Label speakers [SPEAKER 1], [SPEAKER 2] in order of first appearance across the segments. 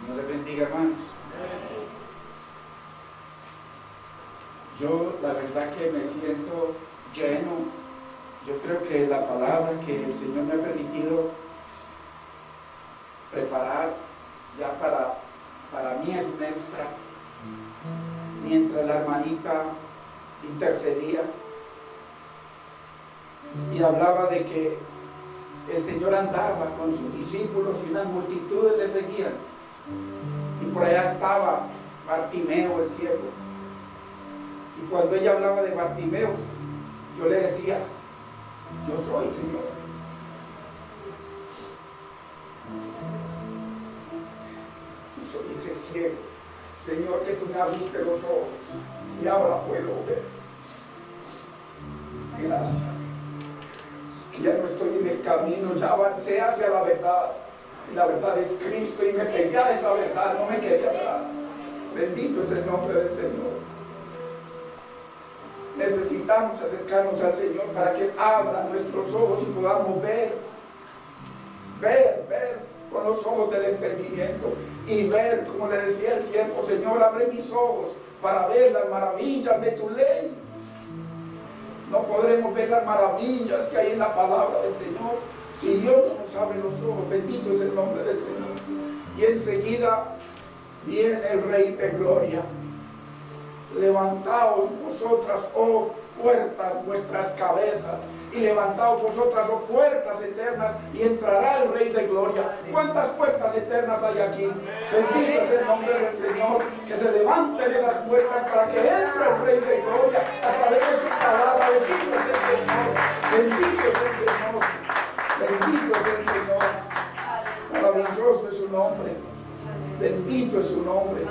[SPEAKER 1] Señor les bendiga, hermanos. Yo la verdad que me siento lleno. Yo creo que la palabra que el Señor me ha permitido preparar ya para mí es un extra. Mientras la hermanita intercedía y hablaba de que el Señor andaba con sus discípulos y unas multitudes le seguían. Y por allá estaba Bartimeo el ciego. Y cuando ella hablaba de Bartimeo, yo le decía: yo soy, Señor. Yo soy ese ciego, Señor, que tú me abriste los ojos y ahora puedo ver. Gracias. Que ya no estoy en el camino, ya avancé hacia la verdad. Y la verdad es Cristo y me pegué a esa verdad, no me quedé atrás. Bendito es el nombre del Señor. Necesitamos acercarnos al Señor para que abra nuestros ojos y podamos ver con los ojos del entendimiento y ver, como le decía el siervo: Señor, abre mis ojos para ver las maravillas de tu ley. No podremos ver las maravillas que hay en la palabra del Señor si Dios no nos abre los ojos. Bendito es el nombre del Señor. Y enseguida viene el Rey de Gloria. Levantaos vosotras, oh puertas, vuestras cabezas, y levantaos vosotras, oh puertas eternas, y entrará el Rey de Gloria. ¿Cuántas puertas eternas hay aquí? Bendito es el nombre del Señor. Que se levanten esas puertas para que entre el Rey de Gloria a través de su palabra. Bendito es el Señor. Bendito es el Señor. Bendito es el Señor. Maravilloso es su nombre. Bendito es su nombre.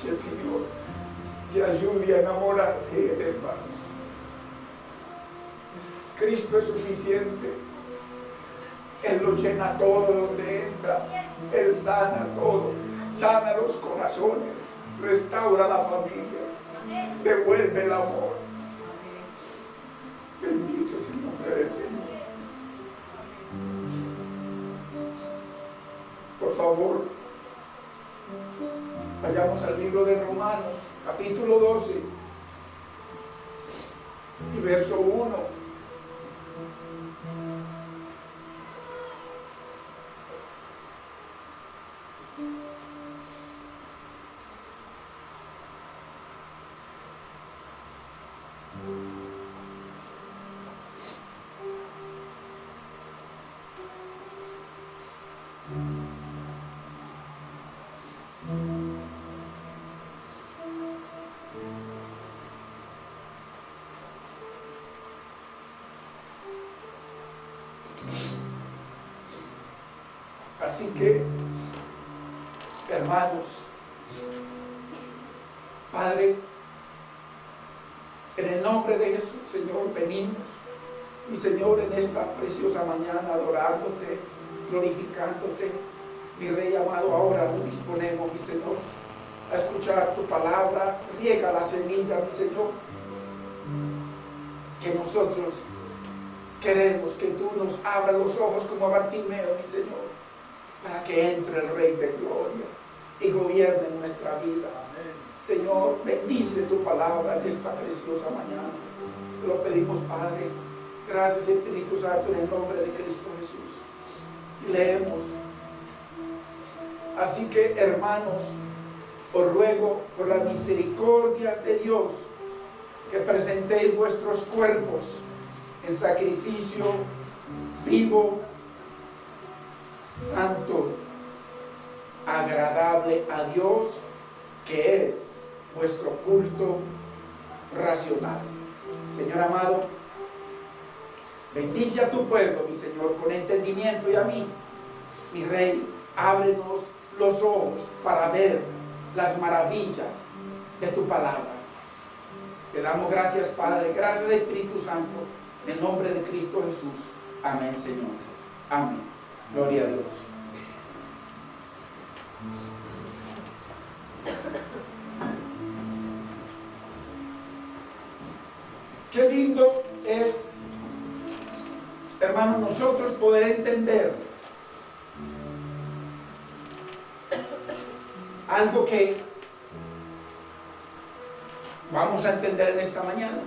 [SPEAKER 1] Que el Señor te ayude a enamorarte, hermanos. Cristo es suficiente. Él lo llena todo donde entra. Él sana todo. Sana los corazones. Restaura la familia. Devuelve el amor. Bendito es el nombre del Señor. Por favor, vayamos al libro de Romanos, capítulo 12 y verso 1. Así que, hermanos, Padre, en el nombre de Jesús, Señor, venimos, mi Señor, en esta preciosa mañana, adorándote, glorificándote. Mi Rey amado, ahora nos disponemos, mi Señor, a escuchar tu palabra. Riega la semilla, mi Señor, que nosotros queremos que tú nos abras los ojos como a Bartimeo, mi Señor, para que entre el Rey de Gloria y gobierne en nuestra vida. Señor, bendice tu palabra en esta preciosa mañana. Te lo pedimos, Padre. Gracias, Espíritu Santo, en el nombre de Cristo Jesús. Leemos. Así que, hermanos, os ruego por las misericordias de Dios que presentéis vuestros cuerpos en sacrificio vivo, santo, agradable a Dios, que es vuestro culto racional. Señor amado, bendice a tu pueblo, mi Señor, con entendimiento, y a mí, mi Rey, ábrenos los ojos para ver las maravillas de tu palabra. Te damos gracias, Padre, gracias, Espíritu Santo, en el nombre de Cristo Jesús. Amén, Señor. Amén. Gloria a Dios. Qué lindo es, hermanos, nosotros poder entender algo que vamos a entender en esta mañana.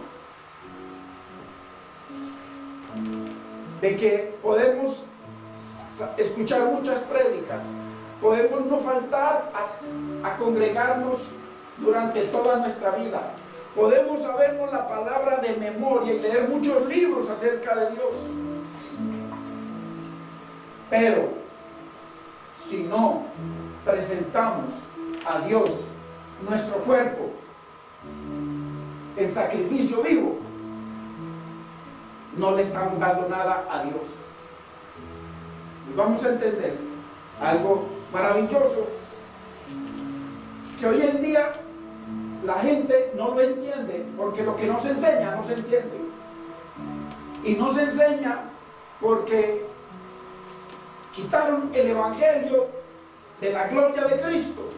[SPEAKER 1] De que podemos escuchar muchas prédicas, podemos no faltar a congregarnos durante toda nuestra vida, podemos sabernos la palabra de memoria y leer muchos libros acerca de Dios, pero si no presentamos a Dios nuestro cuerpo en sacrificio vivo, no le estamos dando nada a Dios. Y vamos a entender algo maravilloso que hoy en día la gente no lo entiende, porque lo que no se enseña no se entiende. Y no se enseña porque quitaron el evangelio de la gloria de Cristo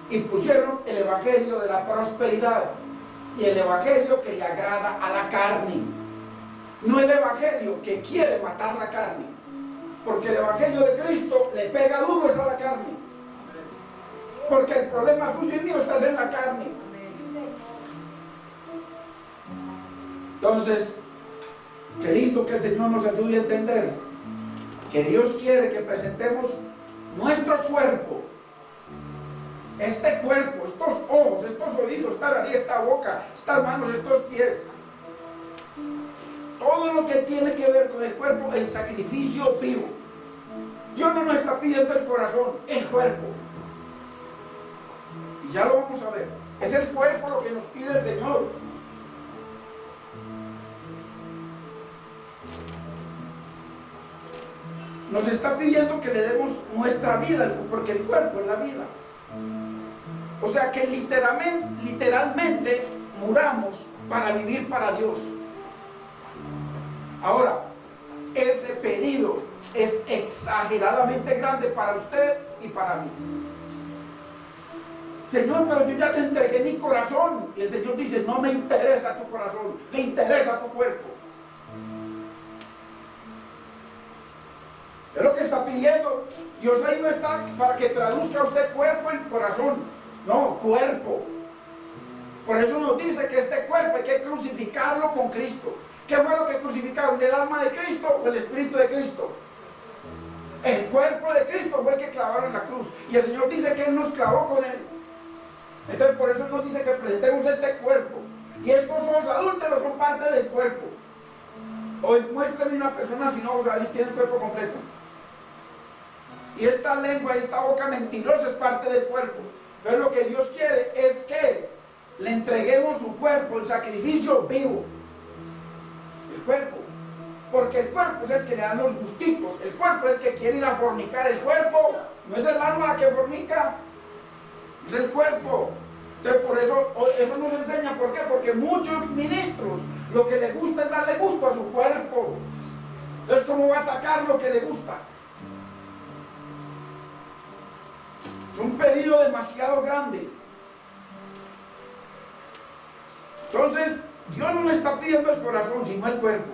[SPEAKER 1] y pusieron el evangelio de la prosperidad y el evangelio que le agrada a la carne. No el evangelio que quiere matar la carne, porque el evangelio de Cristo le pega duro a la carne, porque el problema suyo y mío está en la carne. Entonces, qué lindo que el Señor nos ayude a entender que Dios quiere que presentemos nuestro cuerpo, este cuerpo, estos ojos, estos oídos, esta nariz, esta boca, estas manos, estos pies, todo lo que tiene que ver con el cuerpo, el sacrificio vivo. Dios no nos está pidiendo el corazón, el cuerpo. Y ya lo vamos a ver. Es el cuerpo lo que nos pide el Señor. Nos está pidiendo que le demos nuestra vida, porque el cuerpo es la vida. O sea que literalmente muramos para vivir para Dios. Ahora, ese pedido es exageradamente grande para usted y para mí. Señor, pero yo ya te entregué mi corazón. Y el Señor dice, no me interesa tu corazón, me interesa tu cuerpo. Es lo que está pidiendo. Dios ahí no está para que traduzca usted cuerpo en corazón. No, cuerpo. Por eso nos dice que este cuerpo hay que crucificarlo con Cristo. ¿Qué fue lo que crucificaron? ¿El alma de Cristo o el espíritu de Cristo? El cuerpo de Cristo fue el que clavaron en la cruz. Y el Señor dice que Él nos clavó con Él. Entonces por eso nos dice que presentemos este cuerpo. Y estos ojos adúlteros son parte del cuerpo. Hoy muéstrame una persona sin ojos, ahí tiene el cuerpo completo. Y esta lengua, esta boca mentirosa es parte del cuerpo. Pero lo que Dios quiere es que le entreguemos su cuerpo, el sacrificio vivo. El cuerpo, porque el cuerpo es el que le da los gustitos, el cuerpo es el que quiere ir a fornicar, el cuerpo no es el alma que fornica, es el cuerpo. Entonces por eso nos enseña. ¿Por qué? Porque muchos ministros lo que les gusta es darle gusto a su cuerpo. Entonces ¿cómo va a atacar lo que le gusta? Es un pedido demasiado grande. Entonces Dios no le está pidiendo el corazón, sino el cuerpo.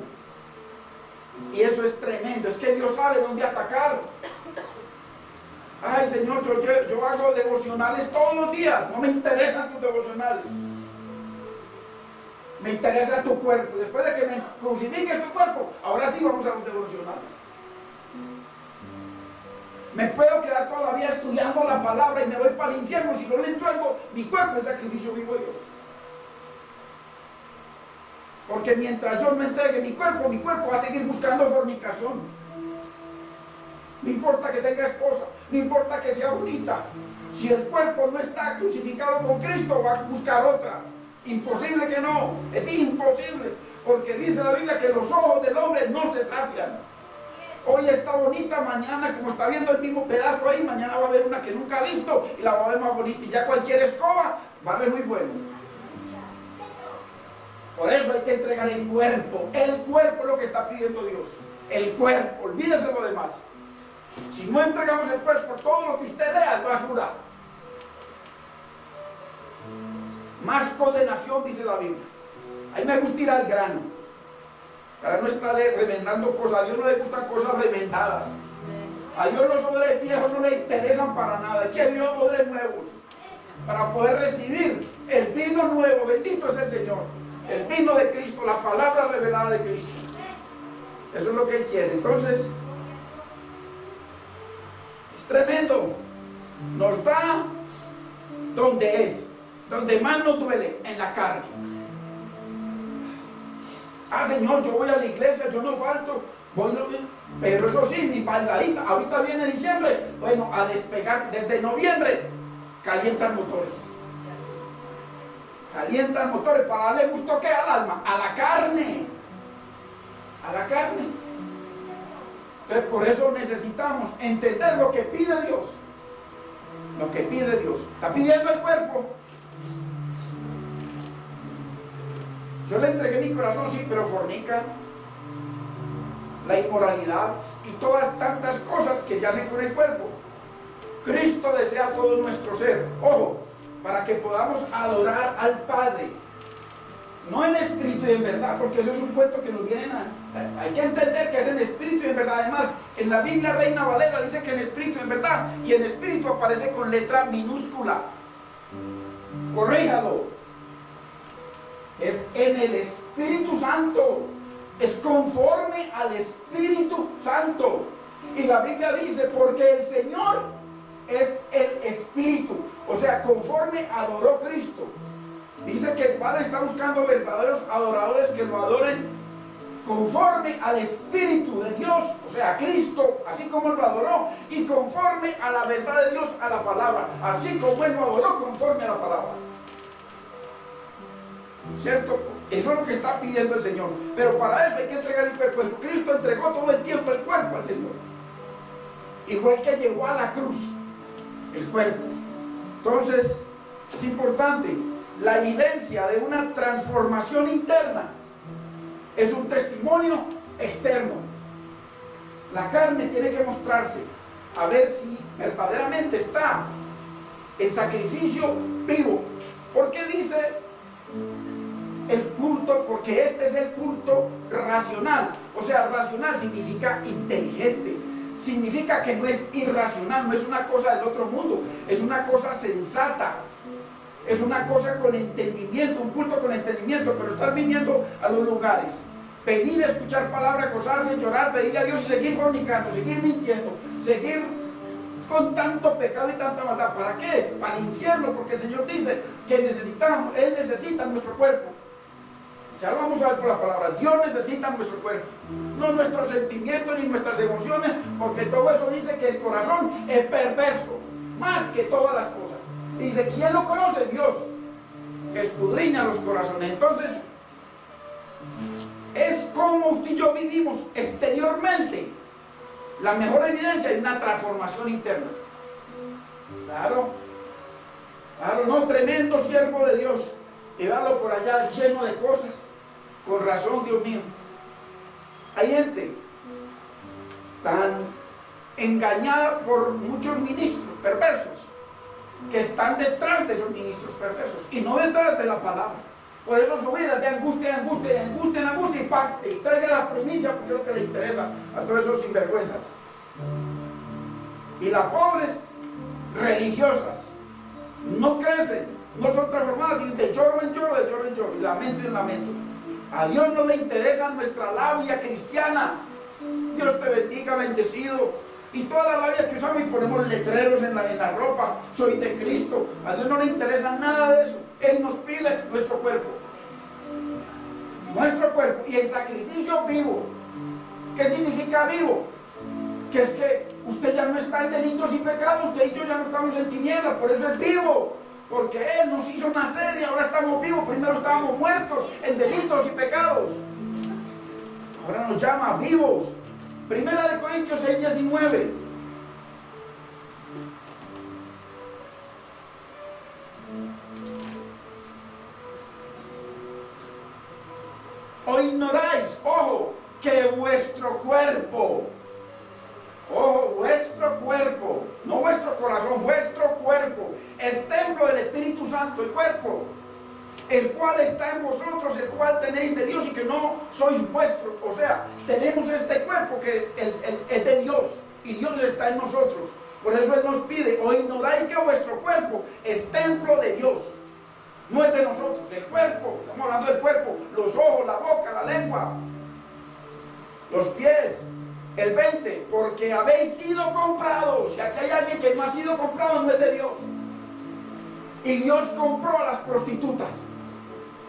[SPEAKER 1] Y eso es tremendo. Es que Dios sabe dónde atacar. Ay, Señor, yo hago devocionales todos los días. No me interesan tus devocionales. Me interesa tu cuerpo. Después de que me crucifiques tu cuerpo, ahora sí vamos a los devocionales. Me puedo quedar toda la vida estudiando la palabra y me voy para el infierno si no le entrego mi cuerpo en sacrificio vivo a Dios. Porque mientras yo me entregue mi cuerpo va a seguir buscando fornicación. No importa que tenga esposa, no importa que sea bonita. Si el cuerpo no está crucificado con Cristo, va a buscar otras. Imposible que no, es imposible. Porque dice la Biblia que los ojos del hombre no se sacian. Hoy está bonita, mañana como está viendo el mismo pedazo ahí, mañana va a haber una que nunca ha visto y la va a ver más bonita. Y ya cualquier escoba va a ver muy bueno. Por eso hay que entregar el cuerpo. El cuerpo es lo que está pidiendo Dios. El cuerpo, olvídese lo demás. Si no entregamos el cuerpo, todo lo que usted lea es basura. Más condenación, dice la Biblia. A mí me gusta ir al grano, para no estarle remendando cosas. A Dios no le gustan cosas remendadas. A Dios los odres viejos no le interesan para nada. Hay que abrir odres nuevos para poder recibir el vino nuevo. Bendito es el Señor. El vino de Cristo, la palabra revelada de Cristo. Eso es lo que Él quiere. Entonces, es tremendo. Nos da donde es, donde más nos duele, en la carne. Ah, Señor, yo voy a la iglesia, yo no falto. Pero eso sí, mi bailadita, ahorita viene diciembre, bueno, a despegar desde noviembre, calientan motores. Calientan motores para darle gusto, ¿qué? Al alma, a la carne. A la carne. Entonces, por eso necesitamos entender lo que pide Dios. Lo que pide Dios. Está pidiendo el cuerpo. Yo le entregué mi corazón, sí, pero fornica, la inmoralidad y todas tantas cosas que se hacen con el cuerpo. Cristo desea todo nuestro ser, ojo, para que podamos adorar al Padre, no en espíritu y en verdad, porque eso es un cuento que nos vienen a... Hay que entender que es en espíritu y en verdad. Además, en la Biblia Reina Valera dice que en espíritu y en verdad, y en espíritu aparece con letra minúscula. Corríjalo. Es en el Espíritu Santo, es conforme al Espíritu Santo. Y la Biblia dice, porque el Señor es el Espíritu, o sea, conforme adoró Cristo. Dice que el Padre está buscando verdaderos adoradores que lo adoren conforme al Espíritu de Dios, o sea, Cristo, así como Él lo adoró, y conforme a la verdad de Dios, a la palabra, así como Él lo adoró conforme a la palabra. ¿Cierto? Eso es lo que está pidiendo el Señor. Pero para eso hay que entregar el cuerpo. Jesucristo entregó todo el tiempo el cuerpo al Señor. Y fue el que llevó a la cruz el cuerpo. Entonces, es importante. La evidencia de una transformación interna es un testimonio externo. La carne tiene que mostrarse a ver si verdaderamente está el sacrificio vivo. ¿Por qué dice el culto? Porque este es el culto racional. O sea, racional significa inteligente, significa que no es irracional, no es una cosa del otro mundo, es una cosa sensata, es una cosa con entendimiento, un culto con entendimiento. Pero estar viniendo a los lugares, venir a escuchar palabra, gozarse, llorar, pedirle a Dios y seguir fornicando, seguir mintiendo, seguir con tanto pecado y tanta maldad. ¿Para qué? Para el infierno, porque el Señor dice que necesitamos, Él necesita nuestro cuerpo. Ya lo vamos a ver por la palabra. Dios necesita nuestro cuerpo, no nuestros sentimientos ni nuestras emociones, porque todo eso dice que el corazón es perverso, más que todas las cosas. Y dice, ¿quién lo conoce? Dios, que escudriña los corazones. Entonces, es como usted y yo vivimos exteriormente. La mejor evidencia es una transformación interna. Claro, claro, no, tremendo siervo de Dios. Llevarlo por allá lleno de cosas. Con razón, Dios mío. Hay gente tan engañada por muchos ministros perversos que están detrás de esos ministros perversos y no detrás de la palabra. Por eso su vida es de angustia, angustia, angustia, angustia y pacte. Y traiga la primicia porque es lo que le interesa a todos esos sinvergüenzas. Y las pobres religiosas no crecen, no son transformadas, y de lloro en lloro, de lloro en lloro, y lamento en lamento. A Dios no le interesa nuestra labia cristiana. Dios te bendiga, bendecido. Y toda la labia que usamos y ponemos letreros en la ropa, soy de Cristo. A Dios no le interesa nada de eso. Él nos pide nuestro cuerpo. Nuestro cuerpo y el sacrificio vivo. ¿Qué significa vivo? Que es que usted ya no está en delitos y pecados, usted y yo ya no estamos en tinieblas, por eso es vivo. Porque Él nos hizo nacer y ahora estamos vivos. Primero estábamos muertos en delitos y pecados. Ahora nos llama vivos. Primera de Corintios 6:19. O ignoráis, ojo, que vuestro cuerpo, ojo, vuestro corazón. Vuestro cuerpo es templo del Espíritu Santo, el cuerpo, el cual está en vosotros, el cual tenéis de Dios y que no sois vuestros. O sea, tenemos este cuerpo que es de Dios y Dios está en nosotros. Por eso Él nos pide: o ignoráis que vuestro cuerpo es templo de Dios. No es de nosotros, el cuerpo, estamos hablando del cuerpo, los ojos, la boca, la lengua, los pies. El 20, porque habéis sido comprados. Si aquí hay alguien que no ha sido comprado, no es de Dios. Y Dios compró a las prostitutas,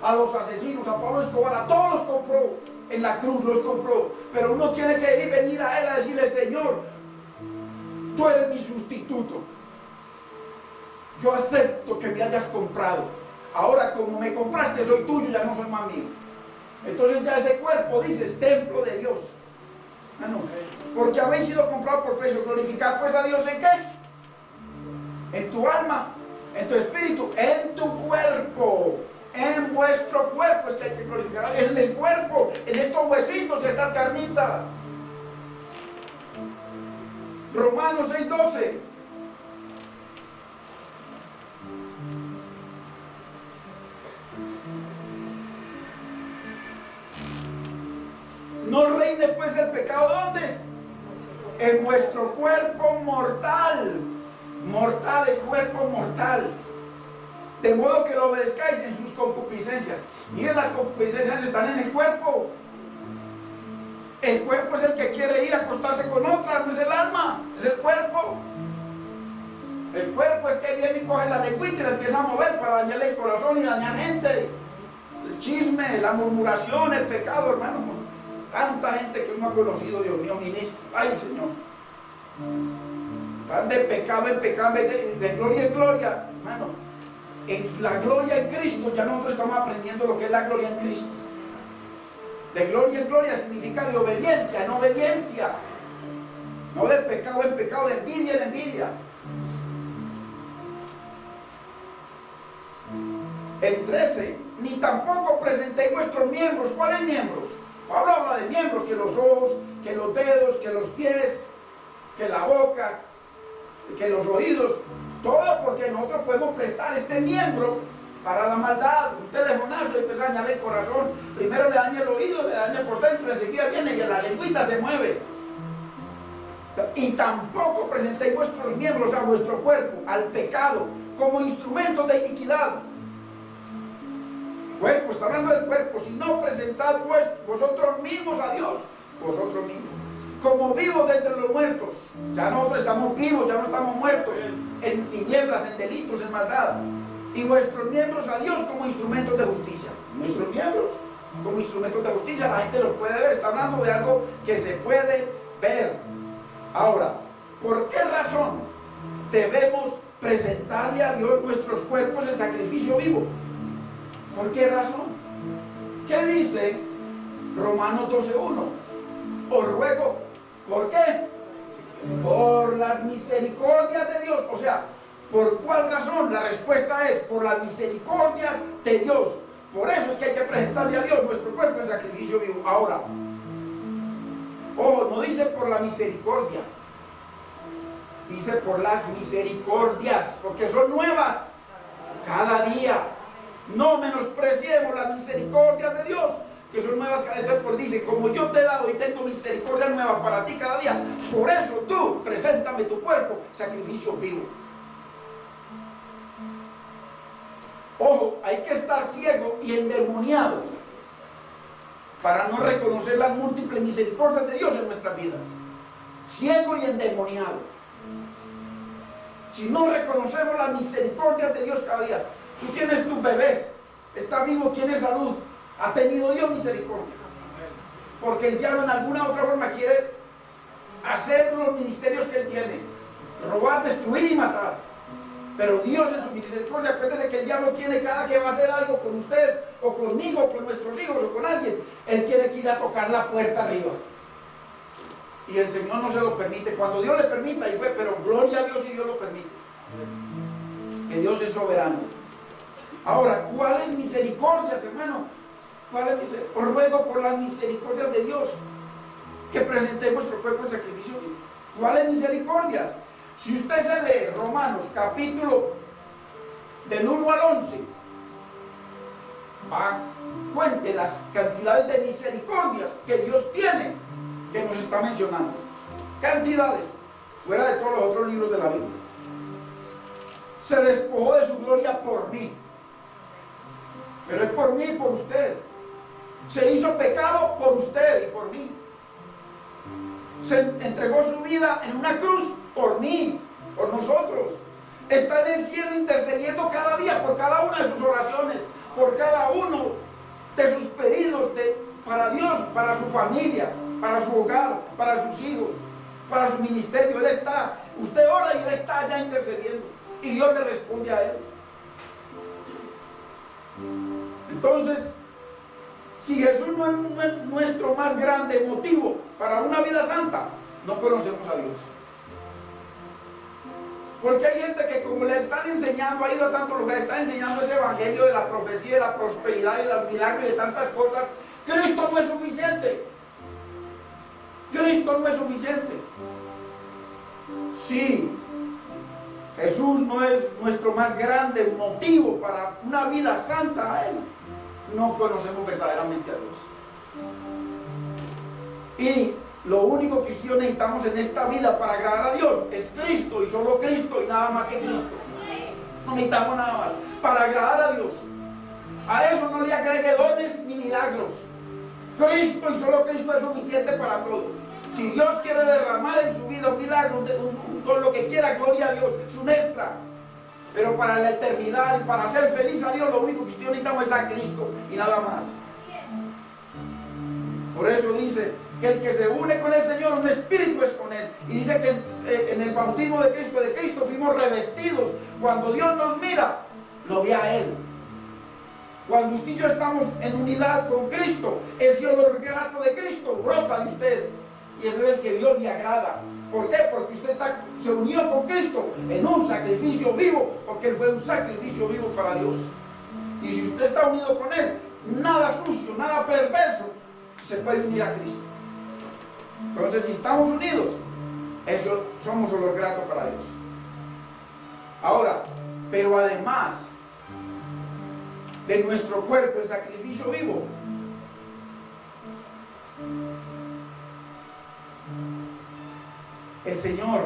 [SPEAKER 1] a los asesinos, a Pablo Escobar, a todos los compró. En la cruz los compró. Pero uno tiene que ir, venir a Él a decirle: Señor, tú eres mi sustituto. Yo acepto que me hayas comprado. Ahora, como me compraste, soy tuyo, ya no soy más mío. Entonces ya ese cuerpo, dice, es templo de Dios. Hermanos, porque habéis sido comprados por precio. Glorificad pues a Dios ¿en qué? En tu alma, en tu espíritu, en tu cuerpo. En vuestro cuerpo es que hay que glorificar. En el cuerpo, en estos huesitos y estas carnitas. Romanos 6:12. No reine pues el pecado, ¿dónde? En vuestro cuerpo mortal. Mortal, el cuerpo mortal. De modo que lo obedezcáis en sus concupiscencias. Miren, las concupiscencias están en el cuerpo. El cuerpo es el que quiere ir a acostarse con otra, no es el alma, es el cuerpo. El cuerpo es que viene y coge la lengüita y la empieza a mover para dañarle el corazón y dañar gente. El chisme, la murmuración, el pecado, hermano. Tanta gente que uno ha conocido, Dios mío, ministro. Ay, Señor. Van de pecado en pecado, de gloria en gloria. Hermano, en la gloria en Cristo ya nosotros estamos aprendiendo lo que es la gloria en Cristo. De gloria en gloria significa de obediencia en obediencia. No de pecado en pecado, de envidia en envidia. El 13, ni tampoco presentéis vuestros miembros. ¿Cuáles miembros? Pablo habla de miembros, que los ojos, que los dedos, que los pies, que la boca, que los oídos, todo, porque nosotros podemos prestar este miembro para la maldad. Un telefonazo y empieza a dañar el corazón. Primero le daña el oído, le daña por dentro, y enseguida viene y la lengüita se mueve. Y tampoco presentéis vuestros miembros, a vuestro cuerpo, al pecado, como instrumentos de iniquidad. Cuerpo, está hablando del cuerpo. Si no, presentad vosotros mismos a Dios, vosotros mismos, como vivos de entre los muertos. Ya nosotros estamos vivos, ya no estamos muertos en tinieblas, en delitos, en maldad. Y vuestros miembros a Dios como instrumentos de justicia. Nuestros miembros como instrumentos de justicia, la gente los puede ver. Está hablando de algo que se puede ver. Ahora, ¿por qué razón debemos presentarle a Dios nuestros cuerpos en sacrificio vivo? ¿Por qué razón? ¿Qué dice Romanos 12:1? Os ruego, ¿por qué? Por las misericordias de Dios. O sea, ¿por cuál razón? La respuesta es por las misericordias de Dios. Por eso es que hay que presentarle a Dios nuestro cuerpo en sacrificio vivo. Ahora, ojo, no dice por la misericordia, dice por las misericordias, porque son nuevas cada día. No menospreciemos las misericordias de Dios, que son nuevas cada día. Porque dice: como yo te he dado y tengo misericordia nueva para ti cada día, por eso tú preséntame tu cuerpo sacrificio vivo. Ojo, hay que estar ciego y endemoniado para no reconocer las múltiples misericordias de Dios en nuestras vidas. Ciego y endemoniado. Si no reconocemos las misericordias de Dios cada día. Tú tienes tus bebés, está vivo, tiene salud, ha tenido Dios misericordia. Porque el diablo en alguna otra forma quiere hacer los ministerios que él tiene: robar, destruir y matar. Pero Dios en su misericordia, acuérdese que el diablo tiene, cada que va a hacer algo con usted, o conmigo, o con nuestros hijos, o con alguien, él tiene que ir a tocar la puerta arriba. Y el Señor no se lo permite. Cuando Dios le permita, y fue, pero gloria a Dios si Dios lo permite. Que Dios es soberano. Ahora, ¿cuáles misericordias, hermano? ¿Cuáles misericordias? Os ruego por las misericordias de Dios que presentéis vuestro cuerpo en sacrificio. ¿Cuáles misericordias? Si usted se lee Romanos capítulo del 1 al 11, cuente las cantidades de misericordias que Dios tiene, que nos está mencionando. Cantidades, fuera de todos los otros libros de la Biblia. Se despojó de su gloria por mí. Pero es por mí y por usted. Se hizo pecado por usted y por mí. Se entregó su vida en una cruz por mí, por nosotros. Está en el cielo intercediendo cada día por cada una de sus oraciones, por cada uno de sus pedidos para Dios, para su familia, para su hogar, para sus hijos, para su ministerio. Él está, usted ora y Él está allá intercediendo. Y Dios le responde a Él. Entonces, si Jesús no es nuestro más grande motivo para una vida santa, no conocemos a Dios. Porque hay gente que, como le están enseñando, ha ido a tantos lugares, está enseñando ese evangelio de la profecía, de la prosperidad y de los milagros y de tantas cosas. Cristo no es suficiente. Cristo no es suficiente. Sí, Jesús no es nuestro más grande motivo para una vida santa a Él. No conocemos verdaderamente a Dios. Y lo único que usted necesitamos en esta vida para agradar a Dios es Cristo, y solo Cristo, y nada más que Cristo. No necesitamos nada más para agradar a Dios. A eso no le agregue dones ni milagros. Cristo y solo Cristo es suficiente para todos. Si Dios quiere derramar en su vida un milagro, con lo que quiera, gloria a Dios, su extra. Pero para la eternidad y para ser feliz a Dios, lo único que necesitamos es a Cristo y nada más. Por eso dice que el que se une con el Señor, un espíritu es con Él. Y dice que en el bautismo de Cristo fuimos revestidos. Cuando Dios nos mira, lo ve a Él. Cuando usted y yo estamos en unidad con Cristo, ese olor grato de Cristo brota de usted. Y ese es el que Dios le agrada. ¿Por qué? Porque usted se unió con Cristo en un sacrificio vivo, porque Él fue un sacrificio vivo para Dios. Y si usted está unido con Él, nada sucio, nada perverso se puede unir a Cristo. Entonces, si estamos unidos, eso somos olor grato para Dios. Ahora, pero además de nuestro cuerpo, el sacrificio vivo, el Señor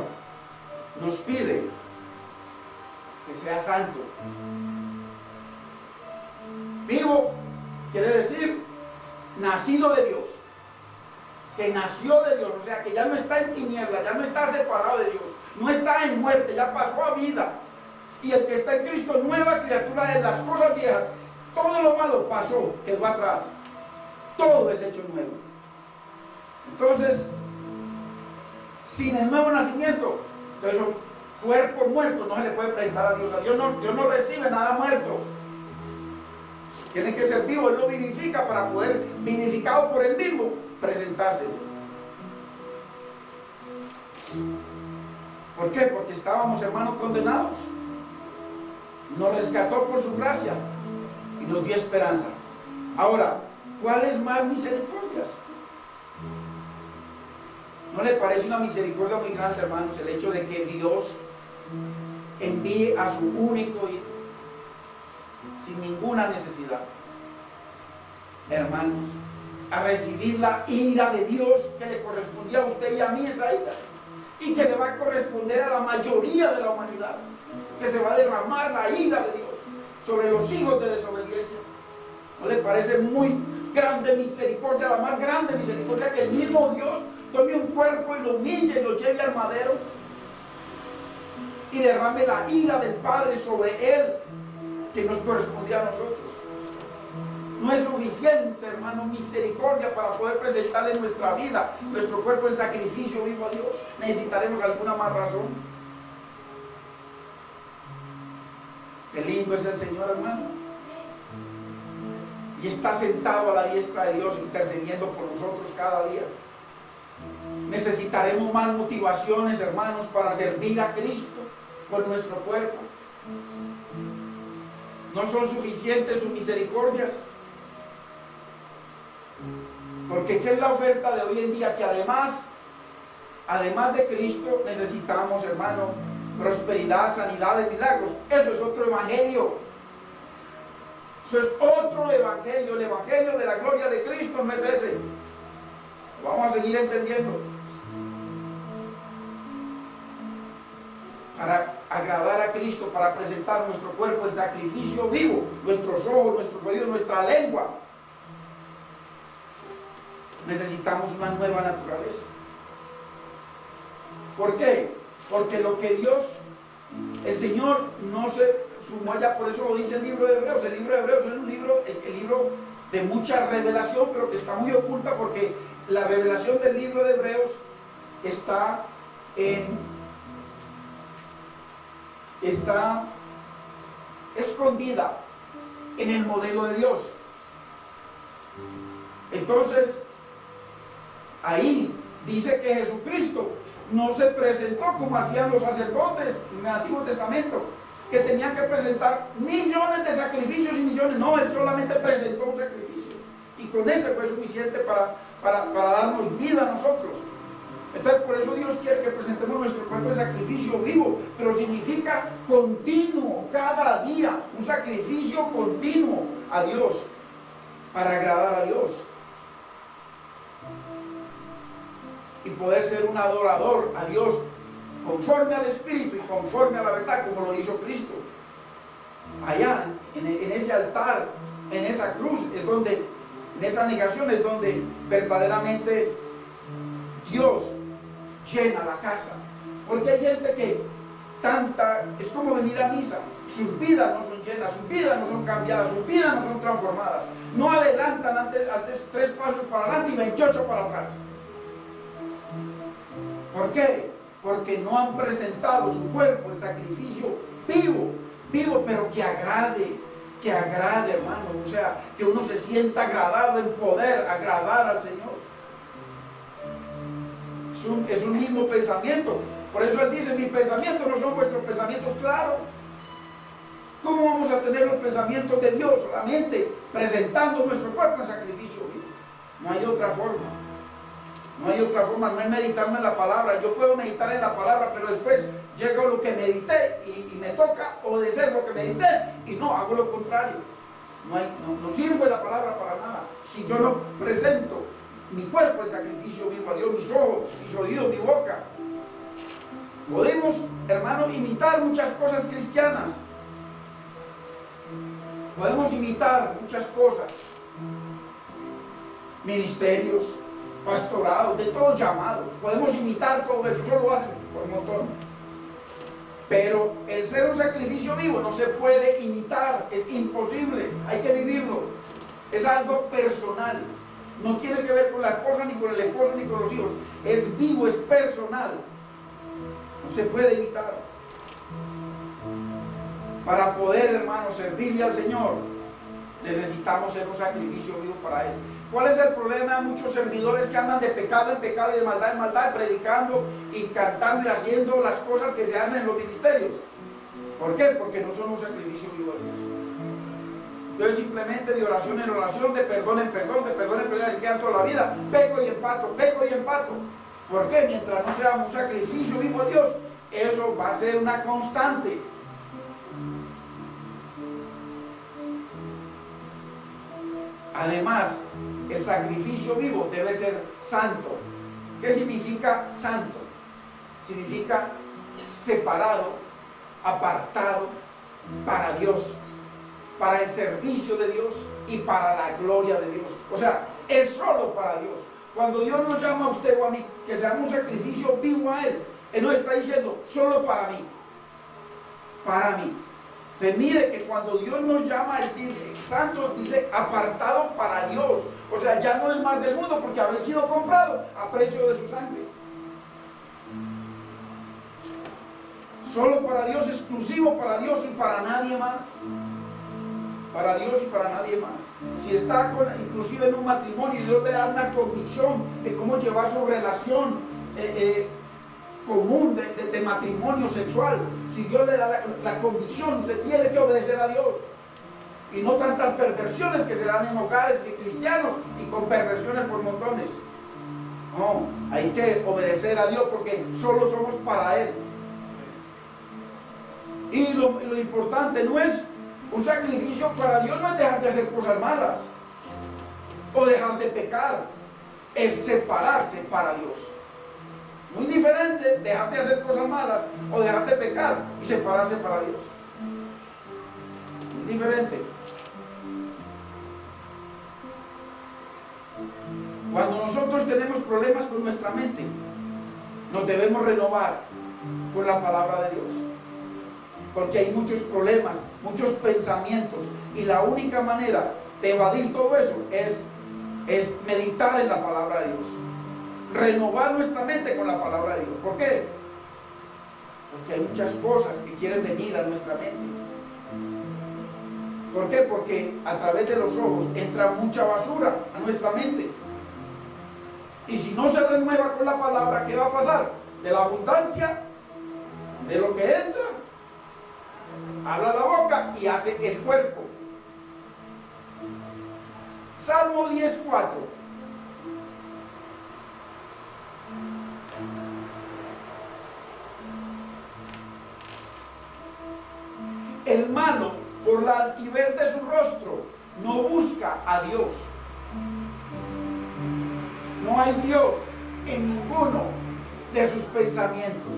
[SPEAKER 1] nos pide que sea santo. Vivo quiere decir nacido de Dios, que nació de Dios, o sea que ya no está en tinieblas, ya no está separado de Dios, no está en muerte, ya pasó a vida. Y el que está en Cristo, nueva criatura, de las cosas viejas, todo lo malo pasó, quedó atrás, todo es hecho nuevo. Entonces, sin el nuevo nacimiento, entonces un cuerpo muerto no se le puede presentar a Dios. Dios no recibe nada muerto. Tiene que ser vivo, Él lo vivifica para poder, vivificado por Él mismo, presentarse. ¿Por qué? Porque estábamos, hermanos, condenados. Nos rescató por su gracia y nos dio esperanza. Ahora, ¿cuáles más misericordias? ¿No le parece una misericordia muy grande, hermanos, el hecho de que Dios envíe a su único hijo sin ninguna necesidad, hermanos, a recibir la ira de Dios que le correspondía a usted y a mí, esa ira, y que le va a corresponder a la mayoría de la humanidad, que se va a derramar la ira de Dios sobre los hijos de desobediencia? ¿No le parece muy grande misericordia, la más grande misericordia, que el mismo Dios tome un cuerpo y lo humille y lo lleve al madero y derrame la ira del Padre sobre él, que nos correspondía a nosotros? No es suficiente, hermano, misericordia para poder presentarle nuestra vida, nuestro cuerpo en sacrificio vivo a Dios. Necesitaremos alguna más razón. Qué lindo es el Señor, hermano. Y está sentado a la diestra de Dios, intercediendo por nosotros cada día. Necesitaremos más motivaciones, hermanos, para servir a Cristo con nuestro cuerpo. No son suficientes sus misericordias. Porque ¿qué es la oferta de hoy en día? Que además además de Cristo, necesitamos, hermano, prosperidad, sanidad y milagros. Eso es otro evangelio. Eso es otro evangelio. El evangelio de la gloria de Cristo no es ese. Lo vamos a seguir entendiendo. Para agradar a Cristo, para presentar nuestro cuerpo en sacrificio vivo, nuestros ojos, nuestros oídos, nuestra lengua, necesitamos una nueva naturaleza. ¿Por qué? Porque lo que Dios, el Señor, no se sumó allá, por eso lo dice el libro de Hebreos. El libro de Hebreos es un libro, el libro de mucha revelación, pero que está muy oculta, porque la revelación del libro de Hebreos está escondida en el modelo de Dios. Entonces, ahí dice que Jesucristo no se presentó como hacían los sacerdotes en el Antiguo Testamento, que tenían que presentar millones de sacrificios y millones. No, Él solamente presentó un sacrificio, y con ese fue suficiente para darnos vida a nosotros. Entonces, por eso Dios quiere que presentemos nuestro cuerpo en sacrificio vivo, pero significa continuo, cada día, un sacrificio continuo a Dios, para agradar a Dios. Y poder ser un adorador a Dios conforme al Espíritu y conforme a la verdad, como lo hizo Cristo. Allá, en ese altar, en esa cruz, es donde, en esa negación es donde verdaderamente Dios llena la casa. Porque hay gente que es como venir a misa, sus vidas no son llenas, sus vidas no son cambiadas, sus vidas no son transformadas, no adelantan antes 3 pasos para adelante y 28 para atrás. ¿Por qué? Porque no han presentado su cuerpo en sacrificio vivo, pero que agrade, hermano. O sea, que uno se sienta agradado en poder agradar al Señor. Es un mismo pensamiento. Por eso Él dice: mis pensamientos no son vuestros pensamientos. Claro. ¿Cómo vamos a tener los pensamientos de Dios? Solamente presentando nuestro cuerpo en sacrificio vivo. No hay otra forma. No hay otra forma, no es meditarme en la palabra. Yo puedo meditar en la palabra, pero después llego a lo que medité y me toca obedecer lo que medité, y no, hago lo contrario. No sirve la palabra para nada si yo no presento mi cuerpo en sacrificio vivo a Dios, mis ojos, mis oídos, mi boca. Podemos, hermano, imitar muchas cosas cristianas. Podemos imitar muchas cosas. Ministerios, pastorados, de todos llamados. Podemos imitar todo eso, eso lo hacen por un montón. Pero el ser un sacrificio vivo no se puede imitar, es imposible, hay que vivirlo. Es algo personal. No tiene que ver con la esposa, ni con el esposo, ni con los hijos. Es vivo, es personal. No se puede imitar. Para poder, hermano, servirle al Señor, necesitamos ser un sacrificio vivo para Él. ¿Cuál es el problema de muchos servidores que andan de pecado en pecado y de maldad en maldad, predicando y cantando y haciendo las cosas que se hacen en los ministerios? ¿Por qué? Porque no son un sacrificio vivo a Dios. Entonces, simplemente de oración en oración, de perdón en perdón, de perdón en perdón, se quedan toda la vida, peco y empato, peco y empato. ¿Por qué? Mientras no sea un sacrificio vivo a Dios, eso va a ser una constante. Además, el sacrificio vivo debe ser santo. ¿Qué significa santo? Significa separado, apartado para Dios, para el servicio de Dios y para la gloria de Dios. O sea, es solo para Dios. Cuando Dios nos llama a usted o a mí que seamos un sacrificio vivo a Él, Él nos está diciendo solo para mí. Para mí. Entonces mire que cuando Dios nos llama, santo, dice apartado para Dios. O sea, ya no es más del mundo, porque habéis sido comprado a precio de su sangre. Solo para Dios, exclusivo para Dios y para nadie más. Para Dios y para nadie más. Si está inclusive en un matrimonio y Dios le da una convicción de cómo llevar su relación común de matrimonio sexual, si Dios le da la convicción, usted tiene que obedecer a Dios. Y no tantas perversiones que se dan en hogares cristianos y con perversiones por montones. No, hay que obedecer a Dios porque solo somos para Él. Y lo importante no es un sacrificio para Dios, no es dejar de hacer cosas malas o dejar de pecar, es separarse para Dios. Muy diferente dejar de hacer cosas malas o dejar de pecar y separarse para Dios. Muy diferente. Cuando nosotros tenemos problemas con nuestra mente, nos debemos renovar con la palabra de Dios. Porque hay muchos problemas, muchos pensamientos, y la única manera de evadir todo eso es meditar en la palabra de Dios. Renovar nuestra mente con la palabra de Dios. ¿Por qué? Porque hay muchas cosas que quieren venir a nuestra mente. ¿Por qué? Porque a través de los ojos entra mucha basura a nuestra mente. Y si no se renueva con la palabra, ¿qué va a pasar? De la abundancia, de lo que entra, habla la boca y hace el cuerpo. Salmo 10:4. El malo, por la altivez de su rostro, no busca a Dios. No hay Dios en ninguno de sus pensamientos.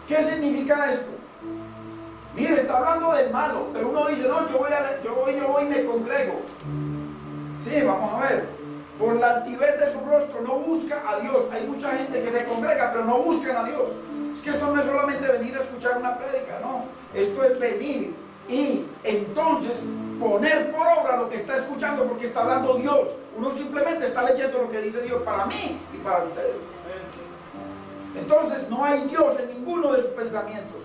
[SPEAKER 1] ¿Qué significa esto? Mire, está hablando del malo, pero uno dice, no, yo voy y me congrego. Sí, vamos a ver. Por la altivez de su rostro no busca a Dios. Hay mucha gente que se congrega, pero no buscan a Dios. Es que esto no es solamente venir a escuchar una prédica, no. Esto es venir y entonces poner por obra lo que está escuchando, porque está hablando Dios. Uno simplemente está leyendo lo que dice Dios para mí y para ustedes. Entonces no hay Dios en ninguno de sus pensamientos.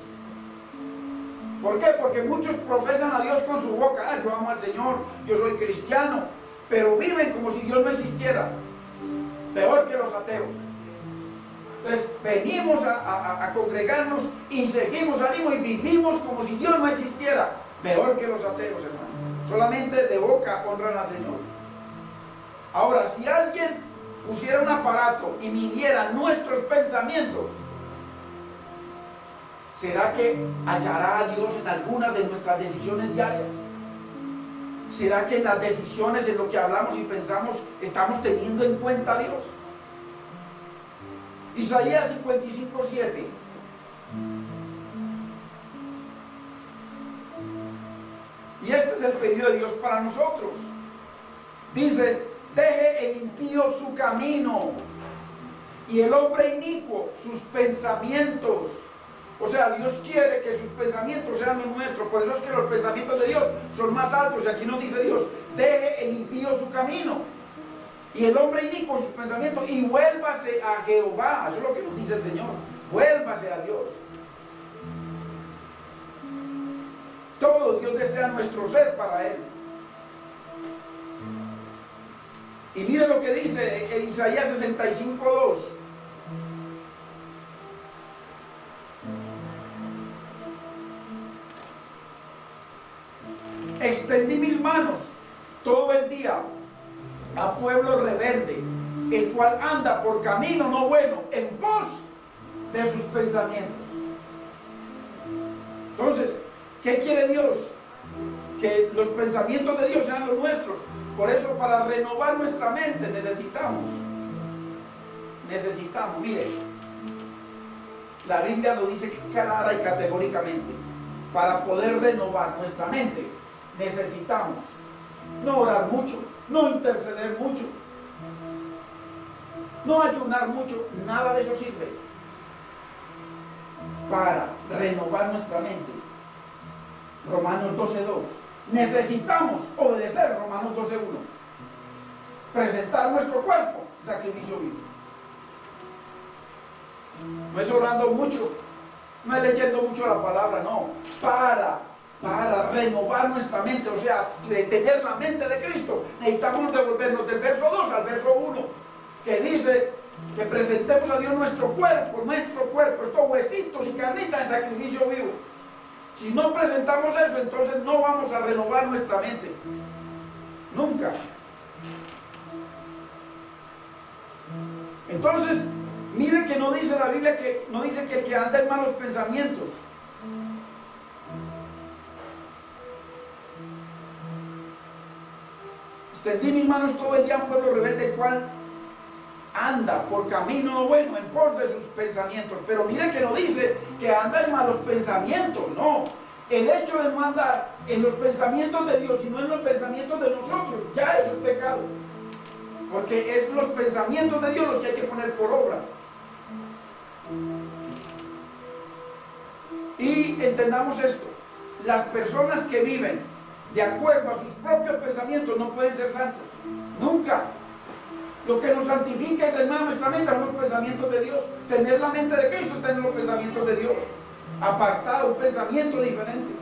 [SPEAKER 1] ¿Por qué? Porque muchos profesan a Dios con su boca. Ah, yo amo al Señor, yo soy cristiano, pero viven como si Dios no existiera. Peor que los ateos. Entonces venimos a congregarnos y seguimos ánimo y vivimos como si Dios no existiera. Peor que los ateos, hermano. Solamente de boca honran al Señor. Ahora, si alguien pusiera un aparato y midiera nuestros pensamientos, ¿será que hallará a Dios en algunas de nuestras decisiones diarias? ¿Será que en las decisiones, en lo que hablamos y pensamos, estamos teniendo en cuenta a Dios? Isaías 55:7. Y este es el pedido de Dios para nosotros. Dice, deje el impío su camino y el hombre inicuo sus pensamientos. O sea, Dios quiere que sus pensamientos sean los nuestros. Por eso es que los pensamientos de Dios son más altos. Y aquí nos dice Dios, deje el impío su camino y el hombre inicuo sus pensamientos y vuélvase a Jehová. Eso es lo que nos dice el Señor. Vuélvase a Dios. Todo Dios desea nuestro ser para Él. Y mire lo que dice en Isaías 65:2. Extendí mis manos todo el día a pueblo rebelde, el cual anda por camino no bueno, en pos de sus pensamientos. Entonces, ¿qué quiere Dios? Que los pensamientos de Dios sean los nuestros. Por eso, para renovar nuestra mente necesitamos, mire, la Biblia lo dice clara y categóricamente, para poder renovar nuestra mente necesitamos no orar mucho, no interceder mucho, no ayunar mucho, nada de eso sirve para renovar nuestra mente. Romanos 12:2. Necesitamos obedecer Romanos 12:1. Presentar nuestro cuerpo sacrificio vivo. No es orando mucho, no es leyendo mucho la palabra, no. Para renovar nuestra mente, o sea, de tener la mente de Cristo, necesitamos devolvernos del verso 2 al verso 1, que dice que presentemos a Dios nuestro cuerpo, estos huesitos y carnitas en sacrificio vivo. Si no presentamos eso, entonces no vamos a renovar nuestra mente. Nunca. Entonces, mire que no dice la Biblia, que no dice que el que anda en malos pensamientos. Extendí mis manos todo el día a un pueblo rebelde, el cual anda por camino bueno, en pos de sus pensamientos. Pero mire que no dice que anda en malos pensamientos, no. El hecho de no andar en los pensamientos de Dios, sino en los pensamientos de nosotros, ya eso es pecado. Porque es los pensamientos de Dios los que hay que poner por obra. Y entendamos esto: las personas que viven de acuerdo a sus propios pensamientos no pueden ser santos, nunca. Lo que nos santifica y renueva nuestra mente son los pensamientos de Dios. Tener la mente de Cristo es tener los pensamientos de Dios, apartado, un pensamiento diferente.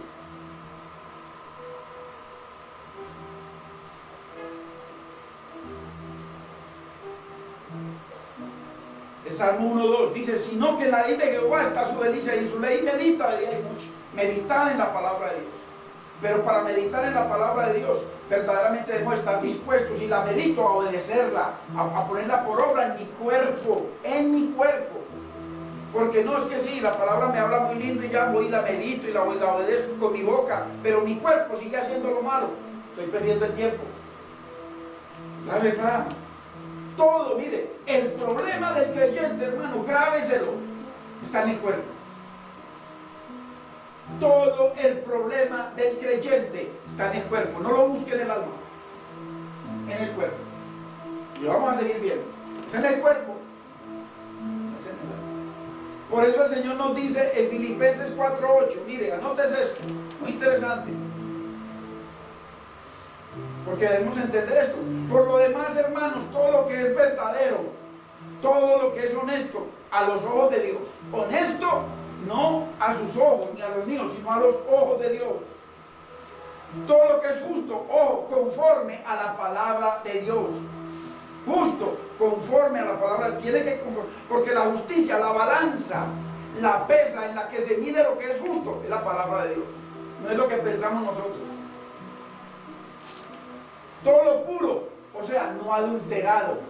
[SPEAKER 1] El Salmo 1:2 dice: sino que en la ley de Jehová está su delicia, y en su ley medita de día y noche. Meditar en la palabra de Dios. Pero para meditar en la palabra de Dios, verdaderamente debemos estar dispuestos, y la medito, a obedecerla, a ponerla por obra en mi cuerpo, Porque no es que sí, la palabra me habla muy lindo y ya voy y la medito y la obedezco con mi boca, pero mi cuerpo sigue haciendo lo malo. Estoy perdiendo el tiempo. La verdad. Todo, mire, el problema del creyente, hermano, grábeselo, está en el cuerpo. Todo el problema del creyente está en el cuerpo. No lo busque en el alma, en el cuerpo. Y lo vamos a seguir viendo. Es en el cuerpo. Es en el cuerpo. Por eso el Señor nos dice en Filipenses 4:8, mire, anótese esto, muy interesante, porque debemos entender esto. Por lo demás, hermanos, todo lo que es verdadero, todo lo que es honesto a los ojos de Dios, honesto no a sus ojos ni a los míos, sino a los ojos de Dios. Todo lo que es justo, ojo, conforme a la palabra de Dios. Justo, conforme a la palabra, tiene que conformar, porque la justicia, la balanza, la pesa en la que se mide lo que es justo, es la palabra de Dios, no es lo que pensamos nosotros. Todo lo puro, o sea, no adulterado,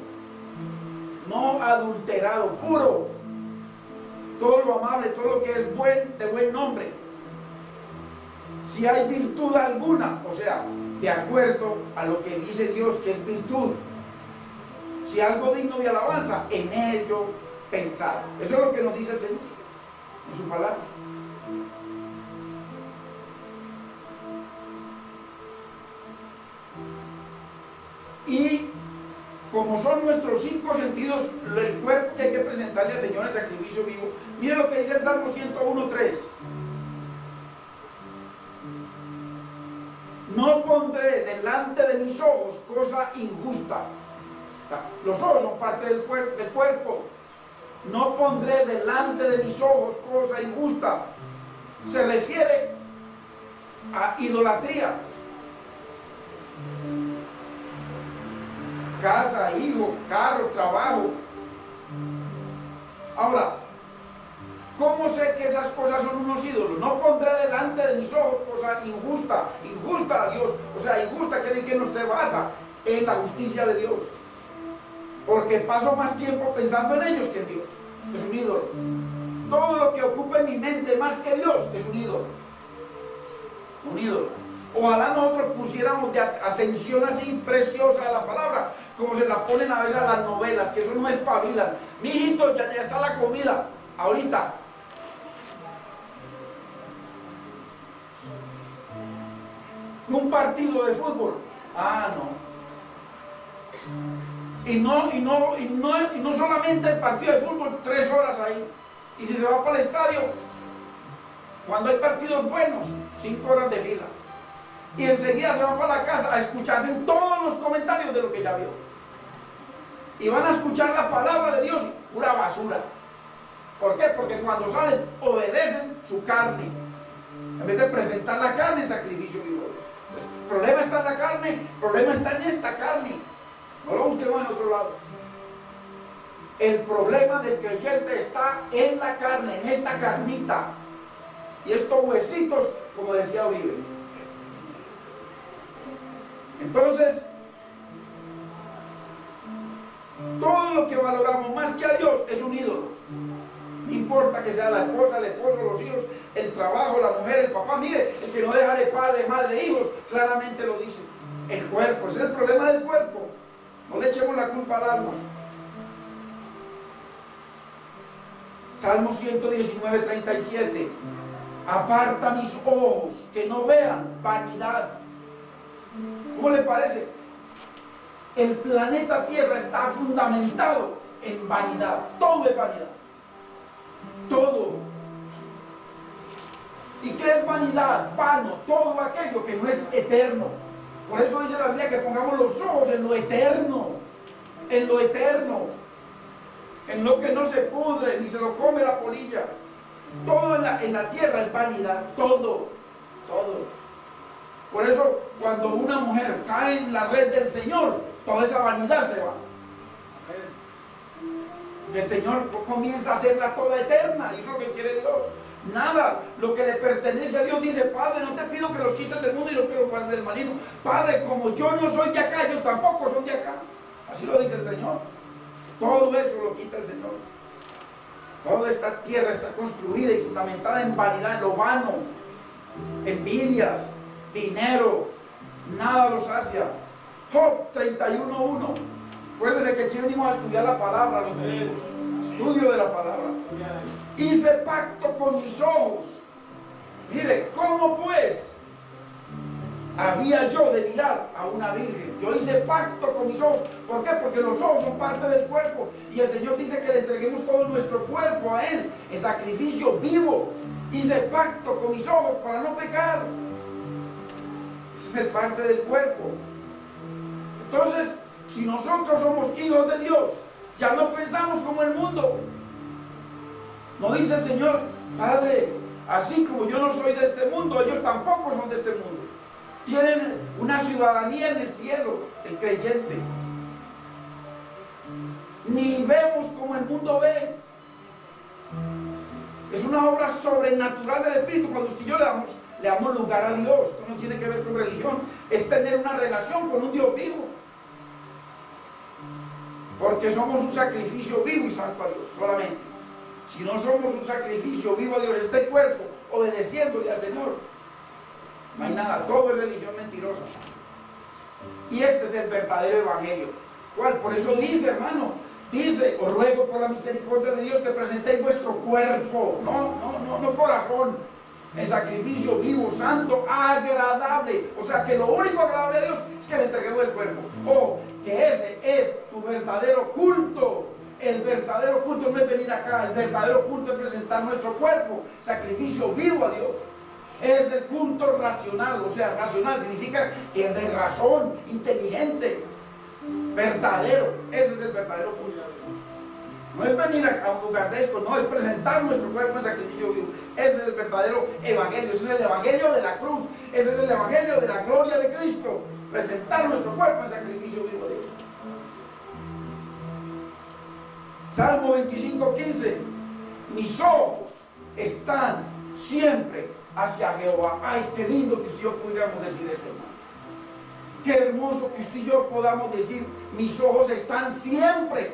[SPEAKER 1] puro. Todo lo amable, todo lo que es de buen nombre. Si hay virtud alguna, o sea, de acuerdo a lo que dice Dios que es virtud, si algo digno de alabanza, en ello pensar. Eso es lo que nos dice el Señor en su palabra. Y como son nuestros 5 sentidos, el cuerpo que hay que presentarle al Señor en sacrificio vivo, mire lo que dice el Salmo 101:3. No pondré delante de mis ojos cosa injusta. Los ojos son parte del cuerpo. No pondré delante de mis ojos cosa injusta. Se refiere a idolatría. Casa, hijo, carro, trabajo. Ahora, ¿cómo sé que esas cosas son unos ídolos? No pondré delante de mis ojos cosa injusta. Injusta a Dios. O sea, injusta quiere decir que no se basa en la justicia de Dios. Porque paso más tiempo pensando en ellos que en Dios. Es un ídolo. Todo lo que ocupe mi mente más que Dios es un ídolo. Un ídolo. Ojalá nosotros pusiéramos de atención así preciosa a la palabra, como se la ponen a veces a las novelas, que eso no espabilan. Mijito, ya está la comida, ahorita. Un partido de fútbol. Ah, no. Y no solamente el partido de fútbol, 3 horas ahí. Y si se va para el estadio, cuando hay partidos buenos, 5 horas de fila. Y enseguida se van para la casa a escucharse todos los comentarios de lo que ya vio. Y van a escuchar la palabra de Dios, pura basura. ¿Por qué? Porque cuando salen, obedecen su carne, en vez de presentar la carne en sacrificio vivo. Pues, el problema está en la carne, el problema está en esta carne. No lo busquemos en otro lado. El problema del creyente está en la carne, en esta carnita. Y estos huesitos, como decía Uribe. Entonces, Todo lo que valoramos más que a Dios es un ídolo. No importa que sea la esposa, el esposo, los hijos, el trabajo, la mujer, el papá. Mire, el que no deja de padre, madre, hijos, claramente lo dice. El cuerpo, ese es el problema del cuerpo. No le echemos la culpa al alma. Salmo 119, 37. Aparta mis ojos que no vean vanidad. ¿Cómo le parece? El planeta Tierra está fundamentado en vanidad. Todo es vanidad. Todo. ¿Y qué es vanidad? Vano. Todo aquello que no es eterno. Por eso dice la Biblia que pongamos los ojos en lo eterno. En lo eterno. En lo que no se pudre ni se lo come la polilla. Todo en la tierra es vanidad. Todo. Todo. Por eso cuando una mujer cae en la red del Señor, toda esa vanidad se va. Y el Señor comienza a hacerla toda eterna. Y eso es lo que quiere Dios. Nada, lo que le pertenece a Dios, dice: Padre, no te pido que los quites del mundo y los quiero guardar del maligno. Padre, como yo no soy de acá, ellos tampoco son de acá. Así lo dice el Señor. Todo eso lo quita el Señor. Toda esta tierra está construida y fundamentada en vanidad, en lo vano, envidias, dinero, nada los sacia. Job 31:1. Acuérdense que aquí venimos a estudiar la palabra, los griegos. Estudio de la palabra. Hice pacto con mis ojos. Mire, ¿cómo pues había yo de mirar a una virgen? Yo hice pacto con mis ojos. ¿Por qué? Porque los ojos son parte del cuerpo. Y el Señor dice que le entreguemos todo nuestro cuerpo a Él, en sacrificio vivo. Hice pacto con mis ojos para no pecar. Ese es el parte del cuerpo. Entonces, si nosotros somos hijos de Dios, ya no pensamos como el mundo. No dice el Señor: Padre, así como yo no soy de este mundo, ellos tampoco son de este mundo. Tienen una ciudadanía en el cielo, el creyente. Ni vemos como el mundo ve. Es una obra sobrenatural del Espíritu. Cuando usted y yo le damos lugar a Dios. Esto no tiene que ver con religión. Es tener una relación con un Dios vivo. Porque somos un sacrificio vivo y santo a Dios, solamente. Si no somos un sacrificio vivo a Dios, este cuerpo, obedeciéndole al Señor, no hay nada. Todo es religión mentirosa. Y este es el verdadero evangelio. ¿Cuál? Por eso dice, hermano, dice: os ruego por la misericordia de Dios que presentéis vuestro cuerpo, no corazón, en sacrificio vivo, santo, agradable. O sea que lo único agradable a Dios es que le entreguemos el cuerpo. O que ese es tu verdadero culto. El verdadero culto no es venir acá. El verdadero culto es presentar nuestro cuerpo, sacrificio vivo a Dios. Es el culto racional. O sea, racional significa que es de razón, inteligente, verdadero. Ese es el verdadero culto. No es venir a un lugar de esto, no, es presentar nuestro cuerpo en sacrificio vivo. Ese es el verdadero evangelio. Ese es el evangelio de la cruz. Ese es el evangelio de la gloria de Cristo. Presentar nuestro cuerpo en sacrificio vivo a Dios. Salmo 25:15. Mis ojos están siempre hacia Jehová. Ay, qué lindo que usted y yo pudiéramos decir eso, hermano. Qué hermoso que usted y yo podamos decir: mis ojos están siempre,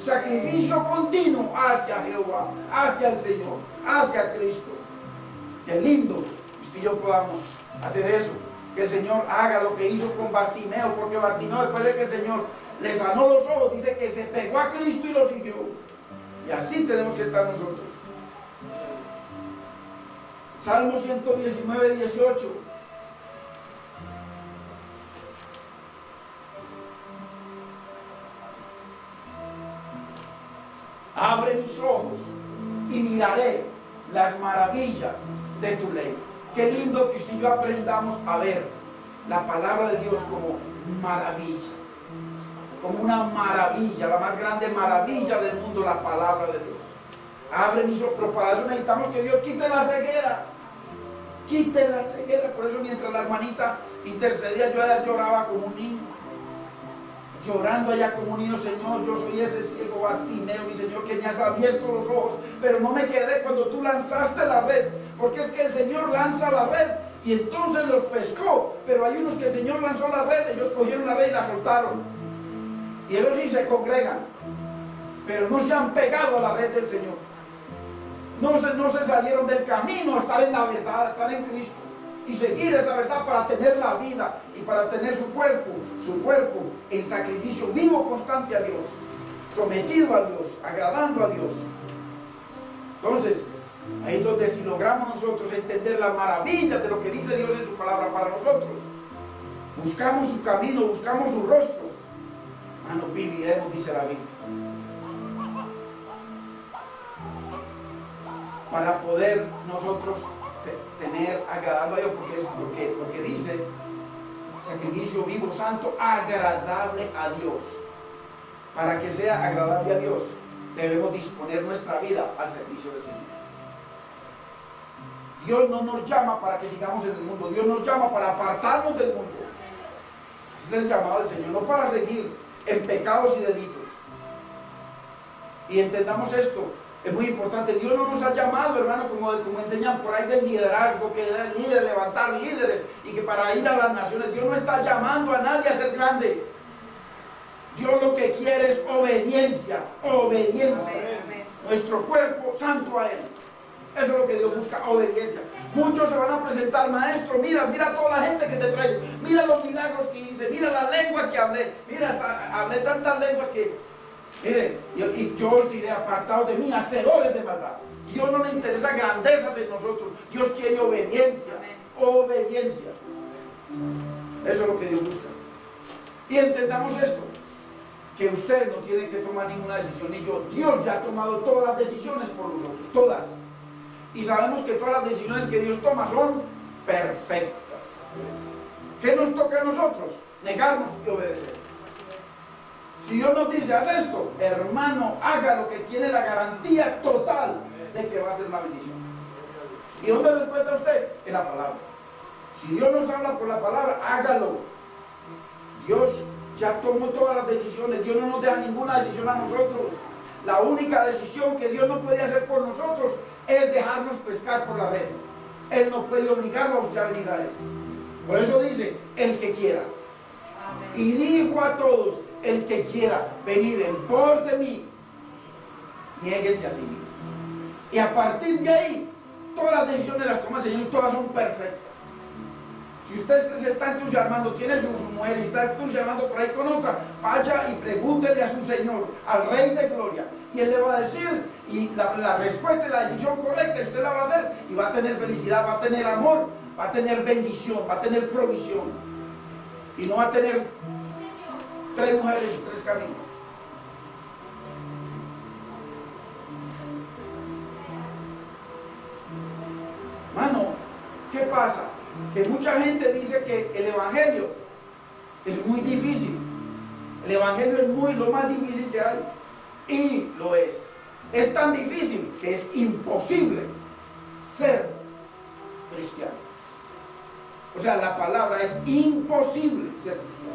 [SPEAKER 1] sacrificio continuo, hacia Jehová, hacia el Señor, hacia Cristo. Qué lindo que usted y yo podamos hacer eso. Que el Señor haga lo que hizo con Bartimeo, porque Bartimeo, después de que el Señor le sanó los ojos, dice que se pegó a Cristo y lo siguió. Y así tenemos que estar nosotros. Salmo 119:18. Abre mis ojos y miraré las maravillas de tu ley. Qué lindo que usted y yo aprendamos a ver la palabra de Dios como maravilla. Como una maravilla, la más grande maravilla del mundo, la palabra de Dios. Abre mis ojos, pero para eso necesitamos que Dios quite la ceguera. Quite la ceguera. Por eso mientras la hermanita intercedía, yo allá lloraba como un niño. Llorando allá como un niño: Señor, yo soy ese ciego Bartimeo, mi Señor, que me has abierto los ojos. Pero no me quedé cuando tú lanzaste la red. Porque es que el Señor lanza la red y entonces los pescó. Pero hay unos que el Señor lanzó la red, ellos cogieron la red y la soltaron. Y ellos sí se congregan, pero no se han pegado a la red del Señor. No se salieron del camino a estar en la verdad, a estar en Cristo y seguir esa verdad para tener la vida y para tener su cuerpo en sacrificio vivo constante a Dios, sometido a Dios, agradando a Dios. Entonces, ahí es donde si logramos nosotros entender la maravilla de lo que dice Dios en su palabra para nosotros, buscamos su camino, buscamos su rostro, hermano, viviremos, dice la Biblia, para poder nosotros tener agradable a Dios, porque dice sacrificio vivo, santo, agradable a Dios. Para que sea agradable a Dios, debemos disponer nuestra vida al servicio del Señor. Dios no nos llama para que sigamos en el mundo, Dios nos llama para apartarnos del mundo. Ese es el llamado del Señor, no para seguir en pecados y delitos. Y entendamos esto, es muy importante. Dios no nos ha llamado, hermano, como enseñan por ahí del liderazgo, que es líder, levantar líderes y que para ir a las naciones. Dios no está llamando a nadie a ser grande. Dios lo que quiere es obediencia, obediencia. Nuestro cuerpo santo a Él. Eso es lo que Dios busca, obediencia. Muchos se van a presentar, maestro, mira toda la gente que te traigo, mira los milagros que hice, mira las lenguas que hablé, hablé tantas lenguas que, mire, yo os diré, apartados de mí, hacedores de maldad. Dios no le interesa grandezas en nosotros, Dios quiere obediencia, obediencia. Eso es lo que Dios busca. Y entendamos esto, que usted no tiene que tomar ninguna decisión, ni yo. Dios ya ha tomado todas las decisiones por nosotros, todas. Y sabemos que todas las decisiones que Dios toma son perfectas. ¿Qué nos toca a nosotros? Negarnos y obedecer. Si Dios nos dice, haz esto, hermano, haga lo que tiene la garantía total de que va a ser una bendición. ¿Y dónde lo encuentra usted? En la palabra. Si Dios nos habla por la palabra, hágalo. Dios ya tomó todas las decisiones. Dios no nos deja ninguna decisión a nosotros. La única decisión que Dios no puede hacer por nosotros es dejarnos pescar por la red. Él no puede obligarlo a usted a venir a Él. Por eso dice, el que quiera. Y dijo a todos, el que quiera venir en pos de mí, niéguese a sí mismo. Y a partir de ahí, todas las decisiones las toma el Señor y todas son perfectas. Si usted se está entusiasmando, tiene su mujer y está entusiasmando por ahí con otra, vaya y pregúntele a su Señor, al Rey de Gloria, y Él le va a decir, y la respuesta y la decisión correcta usted la va a hacer, y va a tener felicidad, va a tener amor, va a tener bendición, va a tener provisión, y no va a tener 3 mujeres y 3 caminos. Mano, ¿qué pasa? Que mucha gente dice que el evangelio es muy difícil. El evangelio es lo más difícil que hay. Y lo es. Es tan difícil que es imposible ser cristiano. O sea, la palabra es imposible ser cristiano.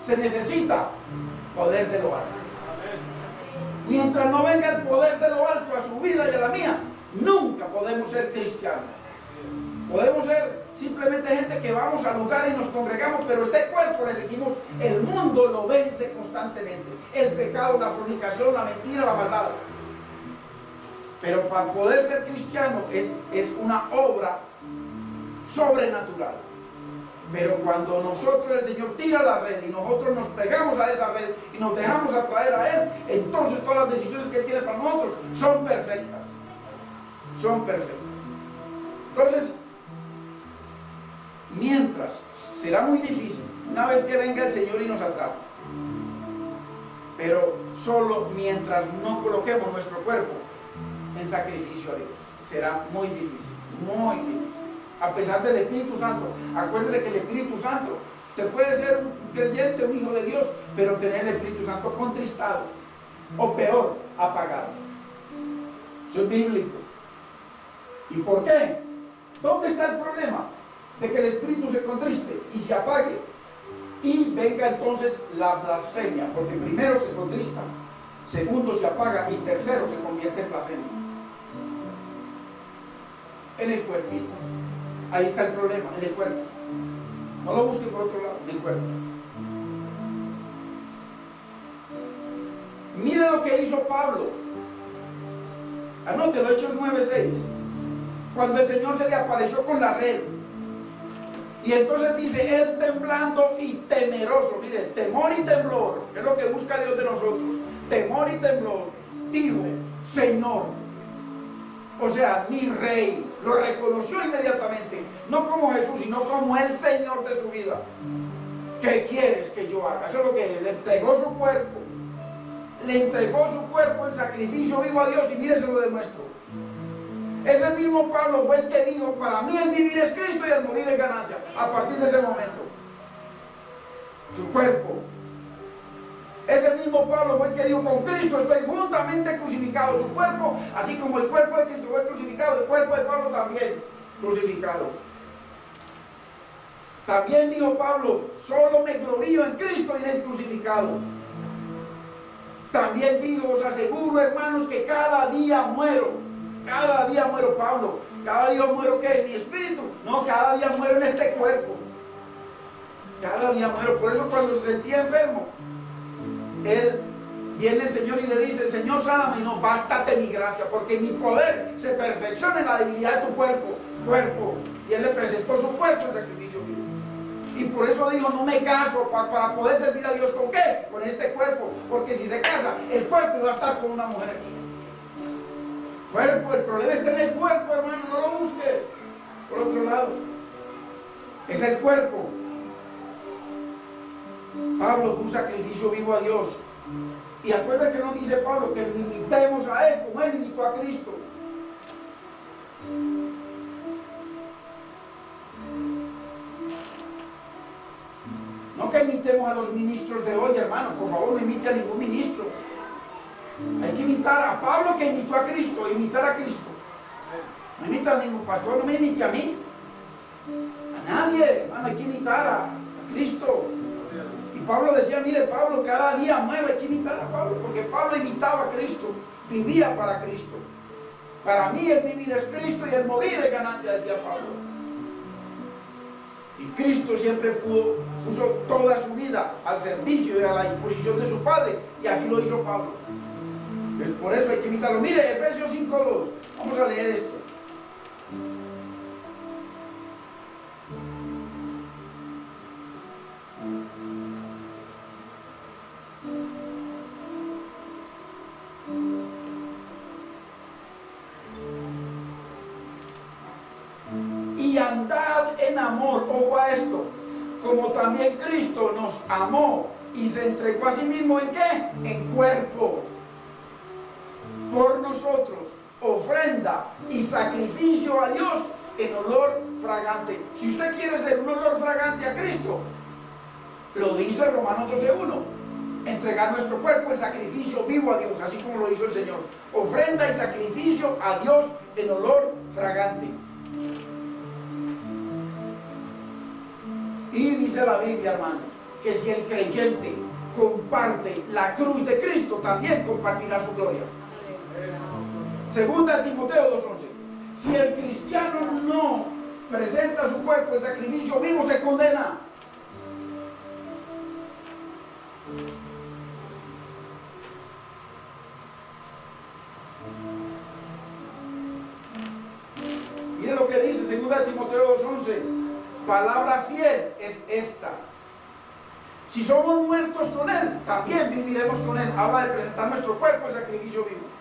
[SPEAKER 1] Se necesita poder de lo alto. Mientras no venga el poder de lo alto a su vida y a la mía, nunca podemos ser cristianos. Podemos ser simplemente gente que vamos al lugar y nos congregamos, pero este cuerpo le seguimos. El mundo lo vence constantemente. El pecado, la fornicación, la mentira, la maldad. Pero para poder ser cristiano es una obra sobrenatural. Pero cuando nosotros, el Señor tira la red y nosotros nos pegamos a esa red y nos dejamos atraer a Él, entonces todas las decisiones que Él tiene para nosotros son perfectas. Son perfectas. Entonces, mientras, será muy difícil una vez que venga el Señor y nos atrape, pero solo mientras no coloquemos nuestro cuerpo en sacrificio a Dios, será muy difícil, muy difícil. A pesar del Espíritu Santo, acuérdese que el Espíritu Santo, usted puede ser un creyente, un hijo de Dios, pero tener el Espíritu Santo contristado, o peor, apagado. Eso es bíblico. ¿Y por qué? ¿Dónde está el problema? De que el espíritu se contriste y se apague y venga entonces la blasfemia, porque primero se contrista, segundo se apaga y tercero se convierte en blasfemia. En el cuerpito, ahí está el problema, en el cuerpo. No lo busque por otro lado, en el cuerpo. Mire lo que hizo Pablo. Anótelo, Hechos 9:6. Cuando el Señor se le apareció con la red. Y entonces dice, él temblando y temeroso. Mire, temor y temblor, es lo que busca Dios de nosotros. Temor y temblor. Dijo, Señor. O sea, mi rey. Lo reconoció inmediatamente. No como Jesús, sino como el Señor de su vida. ¿Qué quieres que yo haga? Eso es lo que le entregó su cuerpo. Le entregó su cuerpo en sacrificio vivo a Dios. Y mire, se lo demuestro. Ese mismo Pablo fue el que dijo, para mí el vivir es Cristo y el morir es ganancia. A partir de ese momento. Su cuerpo. Ese mismo Pablo fue el que dijo, con Cristo estoy juntamente crucificado. Su cuerpo, así como el cuerpo de Cristo fue crucificado, el cuerpo de Pablo también crucificado. También dijo Pablo, solo me glorío en Cristo y en el crucificado. También dijo, os aseguro, hermanos, que cada día muero. Cada día muero, Pablo. Cada día muero, ¿qué? ¿En mi espíritu? No, cada día muero en este cuerpo. Cada día muero. Por eso cuando se sentía enfermo, él viene el Señor y le dice, Señor, sáname. Y no, bástate mi gracia, porque mi poder se perfecciona en la debilidad de tu cuerpo. Y él le presentó su cuerpo en sacrificio vivo. Y por eso dijo, no me caso para poder servir a Dios. ¿Con qué? Con este cuerpo. Porque si se casa, el cuerpo va a estar con una mujer. Cuerpo, el problema está en el cuerpo, hermano, no lo busque. Por otro lado, es el cuerpo. Pablo fue un sacrificio vivo a Dios. Y acuérdate que no dice Pablo que lo imitemos a él como él imitó a Cristo. No que imitemos a los ministros de hoy, hermano. Por favor, no imite a ningún ministro. Hay que imitar a Pablo, que imitó a Cristo, imitar a Cristo. No imita a ningún pastor, no me imite a mí. A nadie, hermano, hay que imitar a Cristo. Y Pablo decía, mire, Pablo, cada día muero, hay que imitar a Pablo, porque Pablo imitaba a Cristo, vivía para Cristo. Para mí el vivir es Cristo y el morir es ganancia, decía Pablo. Y Cristo siempre puso toda su vida al servicio y a la disposición de su Padre, y así lo hizo Pablo. Pues por eso hay que imitarlo. Mire, Efesios 5:2. Vamos a leer esto. Y andad en amor. Ojo a esto. Como también Cristo nos amó y se entregó a sí mismo, ¿en qué? En cuerpo. Por nosotros, ofrenda y sacrificio a Dios en olor fragante. Si usted quiere ser un olor fragante a Cristo, lo dice Romanos 12:1, entregar nuestro cuerpo en sacrificio vivo a Dios, así como lo hizo el Señor. Ofrenda y sacrificio a Dios en olor fragante. Y dice la Biblia, hermanos, que si el creyente comparte la cruz de Cristo, también compartirá su gloria. Segunda Timoteo 2:11. Si el cristiano no presenta su cuerpo en sacrificio vivo, se condena. Mire lo que dice segunda Timoteo 2:11. Palabra fiel es esta: si somos muertos con él, también viviremos con él. Habla de presentar nuestro cuerpo en sacrificio vivo.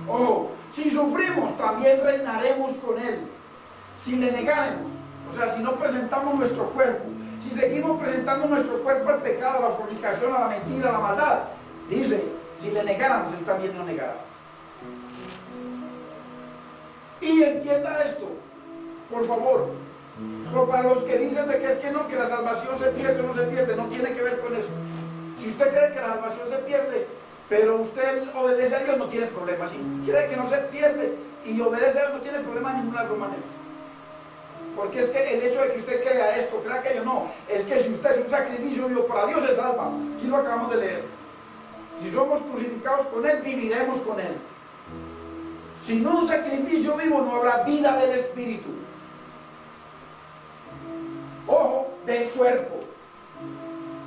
[SPEAKER 1] Oh, si sufrimos, también reinaremos con él. Si le negaremos, o sea, si no presentamos nuestro cuerpo, si seguimos presentando nuestro cuerpo al pecado, a la fornicación, a la mentira, a la maldad, dice, si le negáramos, él también lo negará. Y entienda esto, por favor. O para los que dicen de que es que no, que la salvación se pierde o no se pierde, no tiene que ver con eso. Si usted cree que la salvación se pierde, pero usted obedece a Dios, no tiene problema. Si cree que no se pierde y obedece a Dios, no tiene problema de ninguna de las maneras. Porque es que el hecho de que usted crea esto, crea aquello, no. Es que si usted es un sacrificio vivo para Dios, se salva. Aquí lo acabamos de leer. Si somos crucificados con Él, viviremos con Él. Sin un sacrificio vivo no habrá vida del Espíritu. Ojo, del cuerpo.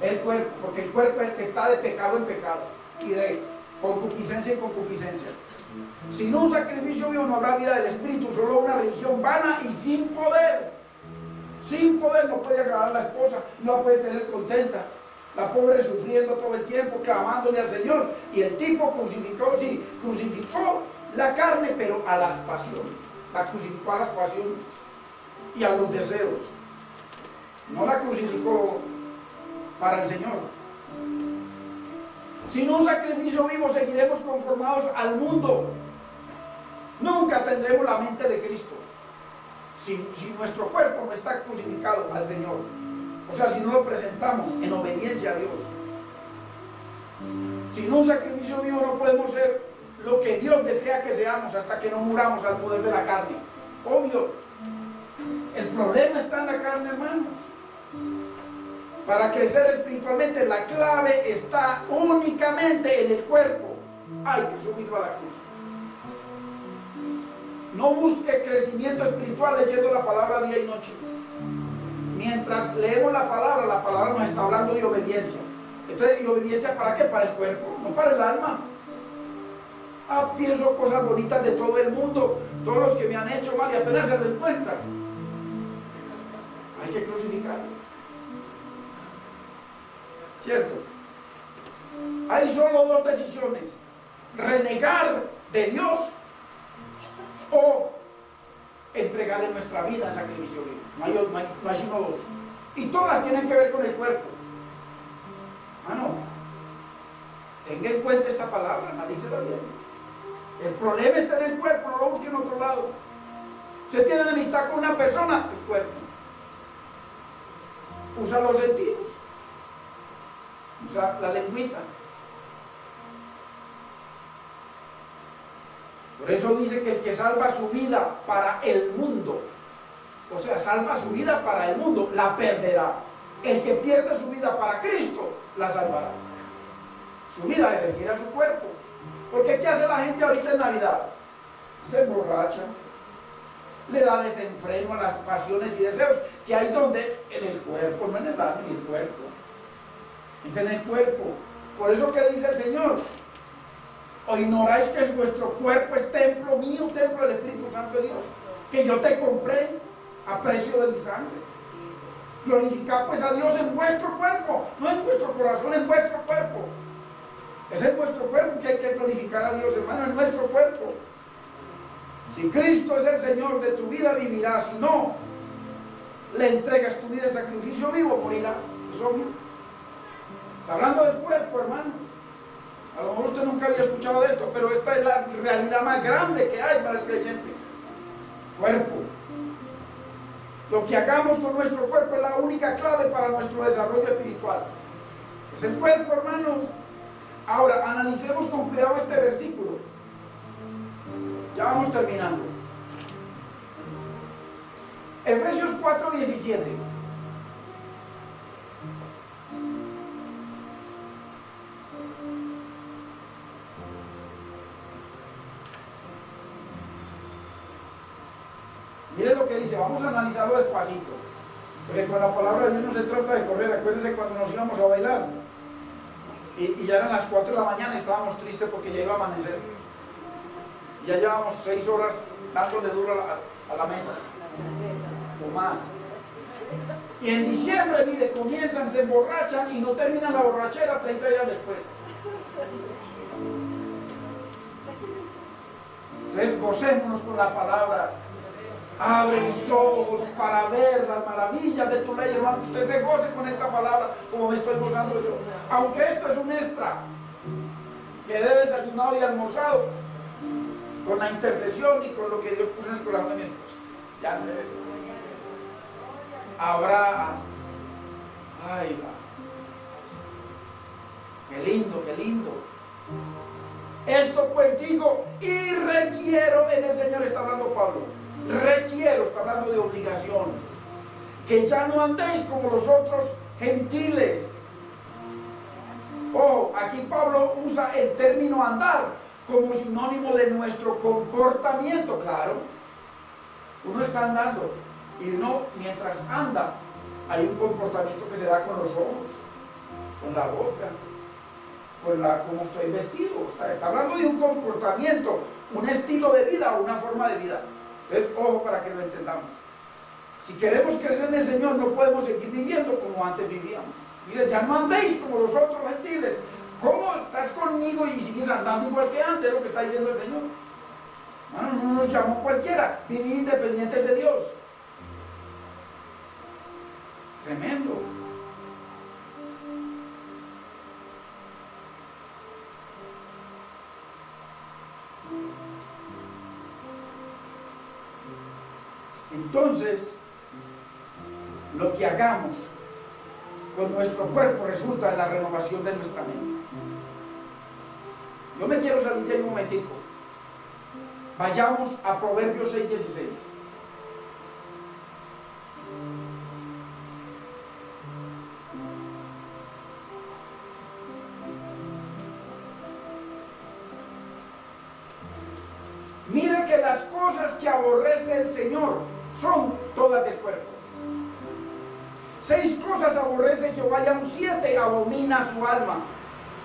[SPEAKER 1] El cuerpo, porque el cuerpo es el que está de pecado en pecado y de concupiscencia en concupiscencia. Sin un sacrificio vivo no habrá vida del espíritu, solo una religión vana y sin poder. Sin poder no puede agradar a la esposa, no la puede tener contenta. La pobre sufriendo todo el tiempo, clamándole al Señor. Y el tipo crucificó, sí, crucificó la carne, pero a las pasiones. La crucificó a las pasiones y a los deseos. No la crucificó para el Señor. Sin un sacrificio vivo seguiremos conformados al mundo. Nunca tendremos la mente de Cristo si nuestro cuerpo no está crucificado al Señor. O sea, si no lo presentamos en obediencia a Dios. Sin un sacrificio vivo no podemos ser lo que Dios desea que seamos hasta que no muramos al poder de la carne. Obvio. El problema está en la carne, hermanos. Para crecer espiritualmente, la clave está únicamente en el cuerpo. Hay que subirlo a la cruz. No busque crecimiento espiritual leyendo la palabra día y noche. Mientras leemos la palabra nos está hablando de obediencia. Entonces, ¿y obediencia para qué? Para el cuerpo, no para el alma. Pienso cosas bonitas de todo el mundo, todos los que me han hecho mal y apenas se lo encuentran. Hay que crucificarlo. ¿Cierto? Hay solo dos decisiones: renegar de Dios o entregarle nuestra vida a sacrificio vivo. No hay sino dos. Y todas tienen que ver con el cuerpo. No. Tenga en cuenta esta palabra, analícela bien. El problema está en el cuerpo, no lo busque en otro lado. Usted tiene enemistad con una persona, el cuerpo. Usa los sentidos. Usa la lengüita. Por eso dice que el que salva su vida para el mundo, o sea, salva su vida para el mundo, la perderá. El que pierde su vida para Cristo, la salvará. Su vida se refiere a su cuerpo. Porque ¿qué hace la gente ahorita en Navidad? Se emborracha, le da desenfreno a las pasiones y deseos que hay donde, en el cuerpo, no en el alma, en el cuerpo. Es en el cuerpo. Por eso que dice el Señor: ¿o ignoráis que vuestro cuerpo es templo mío, templo del Espíritu Santo de Dios, que yo te compré a precio de mi sangre? Glorificad pues a Dios en vuestro cuerpo, no en vuestro corazón, en vuestro cuerpo. Es en vuestro cuerpo que hay que glorificar a Dios, hermano, en nuestro cuerpo. Si Cristo es el Señor de tu vida, vivirás. Si no le entregas tu vida en sacrificio vivo, morirás. Es obvio. Está hablando del cuerpo, hermanos. A lo mejor usted nunca había escuchado de esto, pero esta es la realidad más grande que hay para el creyente. Cuerpo. Lo que hagamos con nuestro cuerpo es la única clave para nuestro desarrollo espiritual. Es el cuerpo, hermanos. Ahora, analicemos con cuidado este versículo. Ya vamos terminando. Efesios 4:17. Miren lo que dice, vamos a analizarlo despacito. Porque con la palabra de Dios no se trata de correr. Acuérdense cuando nos íbamos a bailar. Y ya eran las 4 de la mañana y estábamos tristes porque ya iba a amanecer. Y ya llevamos 6 horas dándole duro a la mesa. O más. Y en diciembre, mire, comienzan, se emborrachan y no terminan la borrachera 30 días después. Entonces, gocémonos con la palabra. Abre mis ojos para ver las maravillas de tu ley, hermano. Usted se goce con esta palabra como me estoy gozando yo. Aunque esto es un extra que he desayunado y almorzado con la intercesión y con lo que Dios puso en el corazón de mi esposa. Ya habrá. Ay, va. Qué lindo, qué lindo. Esto pues digo y requiero en el Señor, está hablando Pablo. Requiero, está hablando de obligación, que ya no andéis como los otros gentiles. Aquí Pablo usa el término andar como sinónimo de nuestro comportamiento. Claro, uno está andando y uno mientras anda hay un comportamiento que se da con los ojos, con la boca, con cómo estoy vestido. Está hablando de un comportamiento, un estilo de vida o una forma de vida. Entonces, ojo para que lo entendamos. Si queremos crecer en el Señor, no podemos seguir viviendo como antes vivíamos. Dice, ya no andéis como los otros gentiles. ¿Cómo estás conmigo y sigues andando igual que antes? Es lo que está diciendo el Señor. Bueno, no nos llamó cualquiera, vivir independientes de Dios. Tremendo. Entonces, lo que hagamos con nuestro cuerpo resulta en la renovación de nuestra mente. Yo me quiero salir de ahí un momentico. Vayamos a Proverbios 6:16. Mire que las cosas que aborrece el Señor son todas del cuerpo. 6 cosas aborrece Jehová, y aun 7 abomina su alma: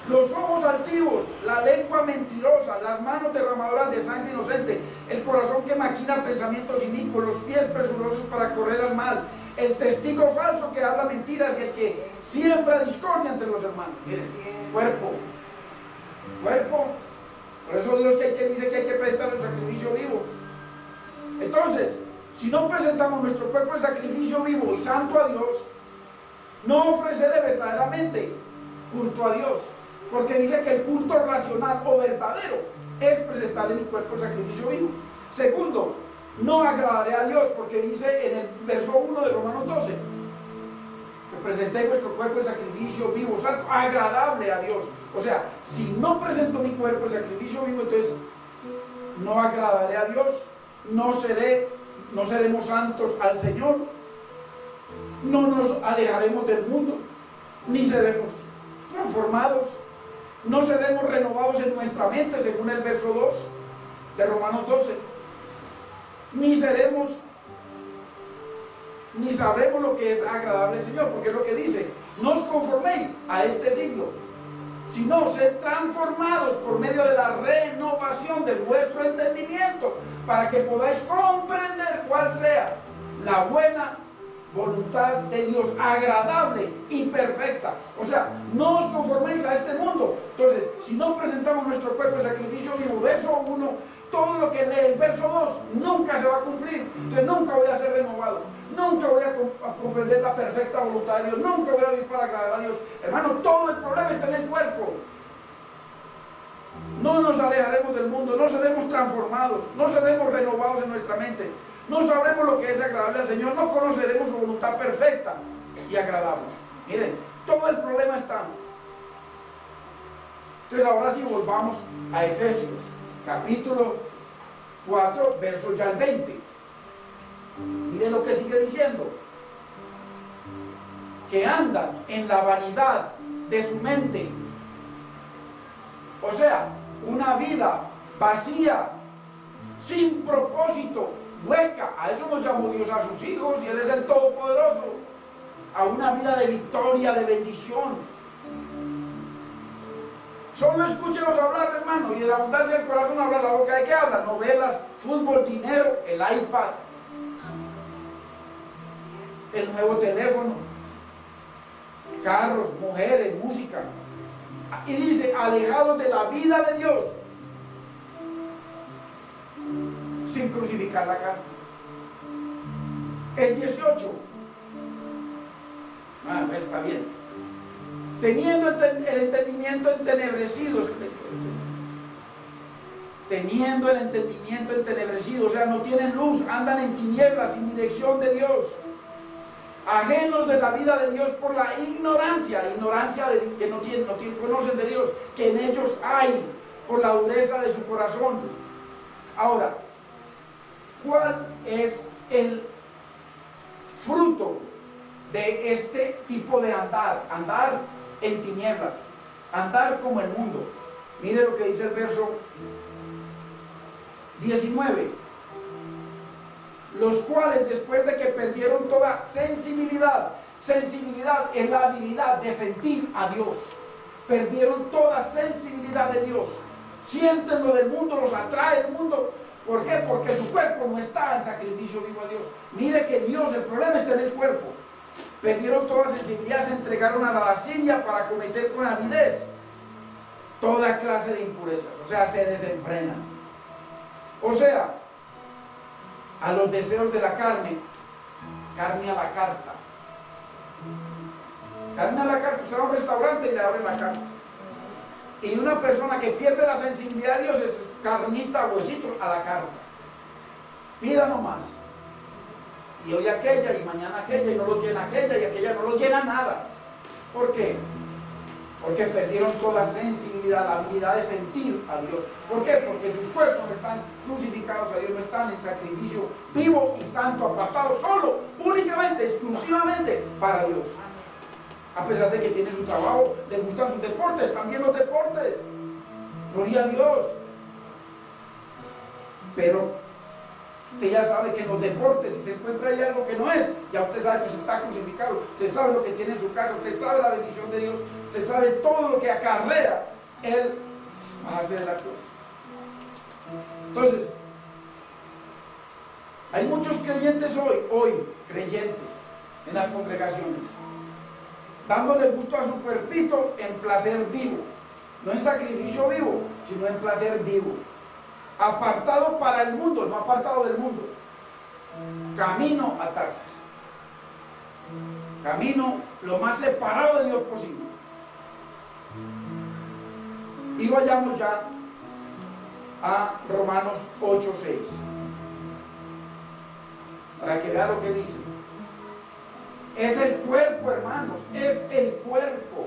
[SPEAKER 1] los ojos altivos, la lengua mentirosa, las manos derramadoras de sangre inocente, el corazón que maquina pensamientos inicuos, los pies presurosos para correr al mal, el testigo falso que habla mentiras y el que siembra discordia entre los hermanos. Miren, cuerpo. Por eso Dios dice que hay que presentar un sacrificio vivo. Entonces, si no presentamos nuestro cuerpo en sacrificio vivo y santo a Dios, no ofreceré verdaderamente culto a Dios, porque dice que el culto racional o verdadero es presentarle mi cuerpo en sacrificio vivo. Segundo, no agradaré a Dios, porque dice en el verso 1 de Romanos 12 que presenté vuestro cuerpo en sacrificio vivo, santo, agradable a Dios. O sea, si no presento mi cuerpo en sacrificio vivo, entonces no agradaré a Dios, no seremos santos al Señor, no nos alejaremos del mundo, ni seremos transformados, no seremos renovados en nuestra mente, según el verso 2 de Romanos 12, ni sabremos lo que es agradable al Señor, porque es lo que dice: no os conforméis a este siglo, sino sed transformados por medio de la renovación de vuestro entendimiento, para que podáis comprender cuál sea la buena voluntad de Dios, agradable y perfecta. O sea, no os conforméis a este mundo. Entonces, si no presentamos nuestro cuerpo en sacrificio vivo, verso 1, todo lo que lee el verso 2 nunca se va a cumplir. Entonces nunca voy a ser renovado, nunca voy a comprender la perfecta voluntad de Dios, nunca voy a vivir para agradar a Dios. Hermano, todo el problema está en el cuerpo. No nos alejaremos del mundo, no seremos transformados, no seremos renovados en nuestra mente, no sabremos lo que es agradable al Señor, no conoceremos su voluntad perfecta y agradable. Miren, todo el problema está. Entonces ahora sí volvamos a Efesios capítulo 4, verso ya el 20. Miren lo que sigue diciendo: que andan en la vanidad de su mente. O sea, una vida vacía, sin propósito, hueca. A eso nos llamó Dios a sus hijos, y Él es el Todopoderoso. A una vida de victoria, de bendición. Solo escúchenos hablar, hermano, y de la abundancia del corazón habla la boca. ¿De qué habla? Novelas, fútbol, dinero, el iPad, el nuevo teléfono, carros, mujeres, música. Y dice: alejados de la vida de Dios, sin crucificar la carne. El 18. Está bien. Teniendo el entendimiento entenebrecido. Teniendo el entendimiento entenebrecido, o sea, no tienen luz, andan en tinieblas, sin dirección de Dios, ajenos de la vida de Dios por la ignorancia de que no conocen de Dios, que en ellos hay, por la dureza de su corazón. Ahora, ¿cuál es el fruto de este tipo de andar? Andar en tinieblas, andar como el mundo. Mire lo que dice el verso 19: los cuales, después de que perdieron toda sensibilidad, Sensibilidad es la habilidad de sentir a Dios. Perdieron toda sensibilidad de Dios. Sienten lo del mundo, los atrae el mundo. ¿Por qué? Porque su cuerpo no está en sacrificio vivo a Dios. Mire que Dios, el problema está en el cuerpo. Perdieron toda sensibilidad, se entregaron a la lascivia para cometer con avidez toda clase de impurezas. O sea, se desenfrenan. O sea, a los deseos de la carne, carne a la carta. Carne a la carta. Usted va a un restaurante y le abren la carta. Y una persona que pierde la sensibilidad de Dios es carnita, huesitos a la carta. Pida nomás. Y hoy aquella, y mañana aquella, y no lo llena aquella, y aquella no lo llena nada. ¿Por qué? Porque perdieron toda sensibilidad, la habilidad de sentir a Dios. ¿Por qué? Porque sus cuerpos no están crucificados a Dios, no están en sacrificio vivo y santo, apartado solo, únicamente, exclusivamente para Dios. A pesar de que tiene su trabajo, le gustan sus deportes, también los deportes. Gloria a Dios. Pero usted ya sabe que en los deportes, si se encuentra ahí algo que no es, ya usted sabe que usted está crucificado, usted sabe lo que tiene en su casa, usted sabe la bendición de Dios, usted sabe todo lo que acarrea el bajarse de la cruz. Entonces, hay muchos creyentes hoy creyentes en las congregaciones, dándole gusto a su cuerpito en placer vivo, no en sacrificio vivo, sino en placer vivo. Apartado para el mundo, no apartado del mundo. Camino a Tarsis. Camino lo más separado de Dios posible. Y vayamos ya a Romanos 8:6. Para que vea lo que dice. Es el cuerpo, hermanos, es el cuerpo.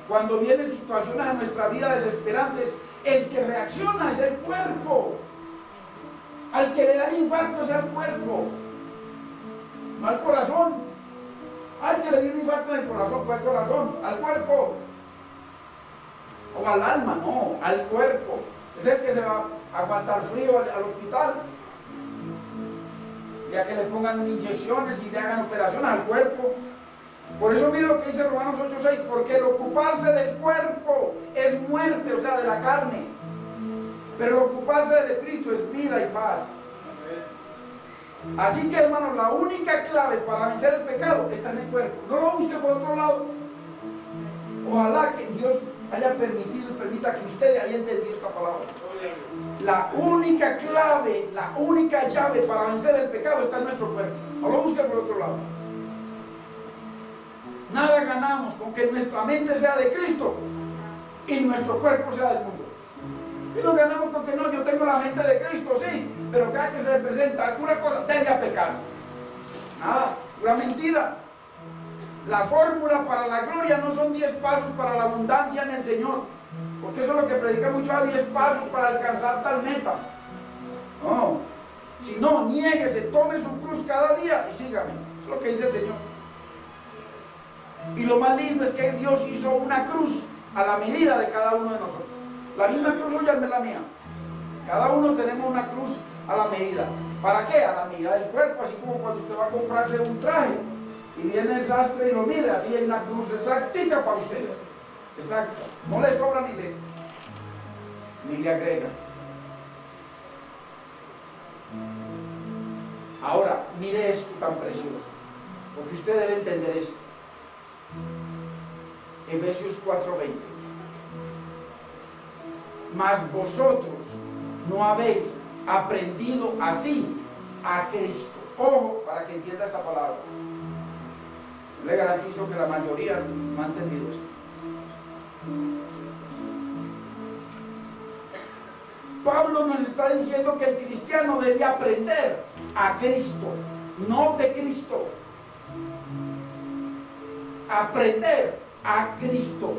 [SPEAKER 1] Cuando vienen situaciones a nuestra vida desesperantes, el que reacciona es el cuerpo. Al que le da el infarto es al cuerpo, no al corazón. Al que le dio un infarto en el corazón, ¿cuál corazón? Al cuerpo. O al alma, no, al cuerpo. Es el que se va a aguantar frío al hospital, ya que le pongan inyecciones y le hagan operaciones al cuerpo. Por eso mire lo que dice Romanos 8:6, porque el ocuparse del cuerpo es muerte, o sea, de la carne, pero el ocuparse del espíritu es vida y paz. Así que, hermanos, la única clave para vencer el pecado está en el cuerpo. No lo busque por otro lado. Ojalá que Dios haya permitido y permita que usted haya entendido esta palabra. La única clave, la única llave para vencer el pecado está en nuestro cuerpo. No lo busque por otro lado. Nada ganamos con que nuestra mente sea de Cristo y nuestro cuerpo sea del mundo. Y no ganamos con que no, yo tengo la mente de Cristo, sí, pero cada que se le presenta alguna cosa, tenga a pecar. Nada, una mentira. La fórmula para la gloria no son 10 pasos para la abundancia en el Señor, porque eso es lo que predica mucho, a 10 pasos para alcanzar tal meta. No, si no, niéguese, tome su cruz cada día y sígame. Eso es lo que dice el Señor. Y lo más lindo es que Dios hizo una cruz a la medida de cada uno de nosotros. La misma cruz suya es la mía. Cada uno tenemos una cruz a la medida. ¿Para qué? A la medida del cuerpo, así como cuando usted va a comprarse un traje y viene el sastre y lo mide, así hay una cruz exactica para usted. Exacto. No le sobra ni le agrega. Ahora, mire esto tan precioso, porque usted debe entender esto. Efesios 4:20. Mas vosotros no habéis aprendido así a Cristo. Ojo, para que entienda esta palabra. Le garantizo que la mayoría no ha entendido esto. Pablo nos está diciendo que el cristiano debe aprender a Cristo, no de Cristo. Aprender a Cristo,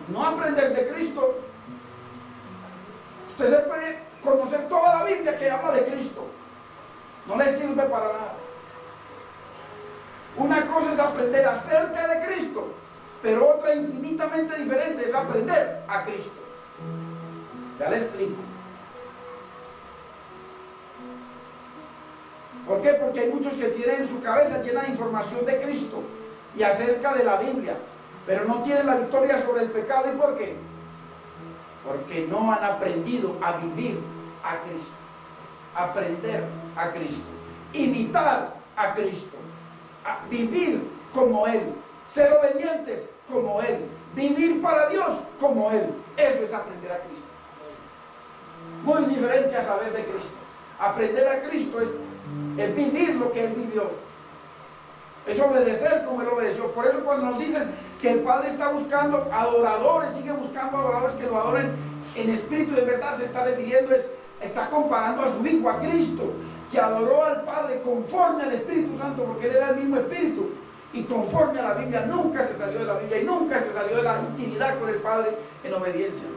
[SPEAKER 1] no aprender de Cristo. Usted se puede conocer toda la Biblia que habla de Cristo, no le sirve para nada. Una cosa es aprender acerca de Cristo, pero otra infinitamente diferente es aprender a Cristo. Ya le explico. ¿Por qué? Porque hay muchos que tienen su cabeza llena de información de Cristo y acerca de la Biblia, pero no tienen la victoria sobre el pecado. ¿Y por qué? Porque no han aprendido a vivir a Cristo, aprender a Cristo, imitar a Cristo, a vivir como Él, ser obedientes como Él, vivir para Dios como Él. Eso es aprender a Cristo. Muy diferente a saber de Cristo. Aprender a Cristo es vivir lo que Él vivió, es obedecer como Él obedeció. Por eso cuando nos dicen que el Padre está buscando adoradores, sigue buscando adoradores que lo adoren en espíritu y en verdad, se está refiriendo, está comparando a su Hijo, a Cristo, que adoró al Padre conforme al Espíritu Santo, porque Él era el mismo Espíritu, y conforme a la Biblia. Nunca se salió de la Biblia y nunca se salió de la intimidad con el Padre en obediencia.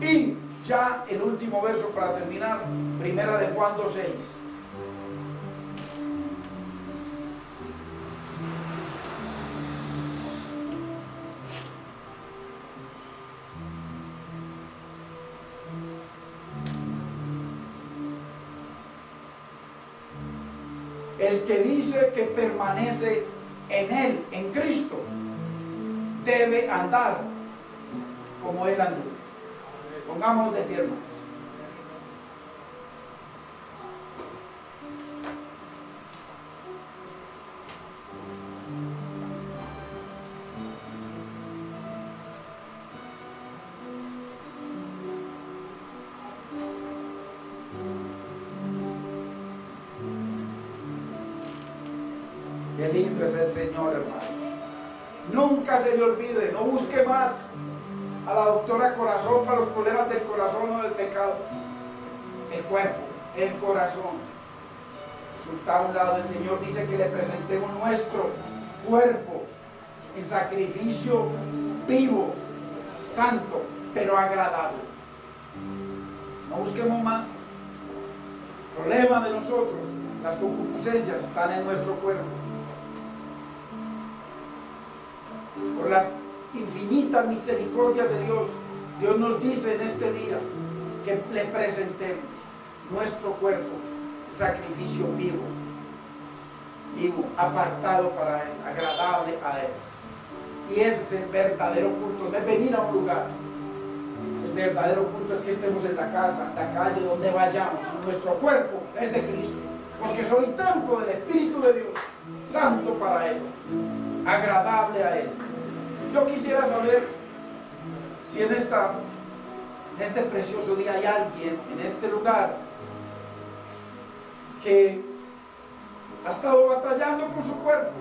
[SPEAKER 1] Y ya el último verso para terminar, primera de Juan 2:6. El que dice que permanece en Él, en Cristo, debe andar como Él andó. Pongámonos de pie, hermanos. Qué lindo es el Señor, hermanos. Nunca se le olvide, no busque más a la doctora Corazón para los problemas del corazón o del pecado. El cuerpo, el corazón. Resulta a un lado, el Señor dice que le presentemos nuestro cuerpo en sacrificio vivo, santo, pero agradable. No busquemos más. El problema de nosotros, las concupiscencias están en nuestro cuerpo. Por las infinitas misericordias de Dios, Dios nos dice en este día que le presentemos nuestro cuerpo, sacrificio vivo, apartado para Él, agradable a Él. Y ese es el verdadero culto, no es venir a un lugar. El verdadero culto es que estemos en la casa, en la calle, donde vayamos. Nuestro cuerpo es de Cristo, porque soy templo del Espíritu de Dios, santo para Él, agradable a Él. Yo quisiera saber si en este precioso día hay alguien en este lugar que ha estado batallando con su cuerpo,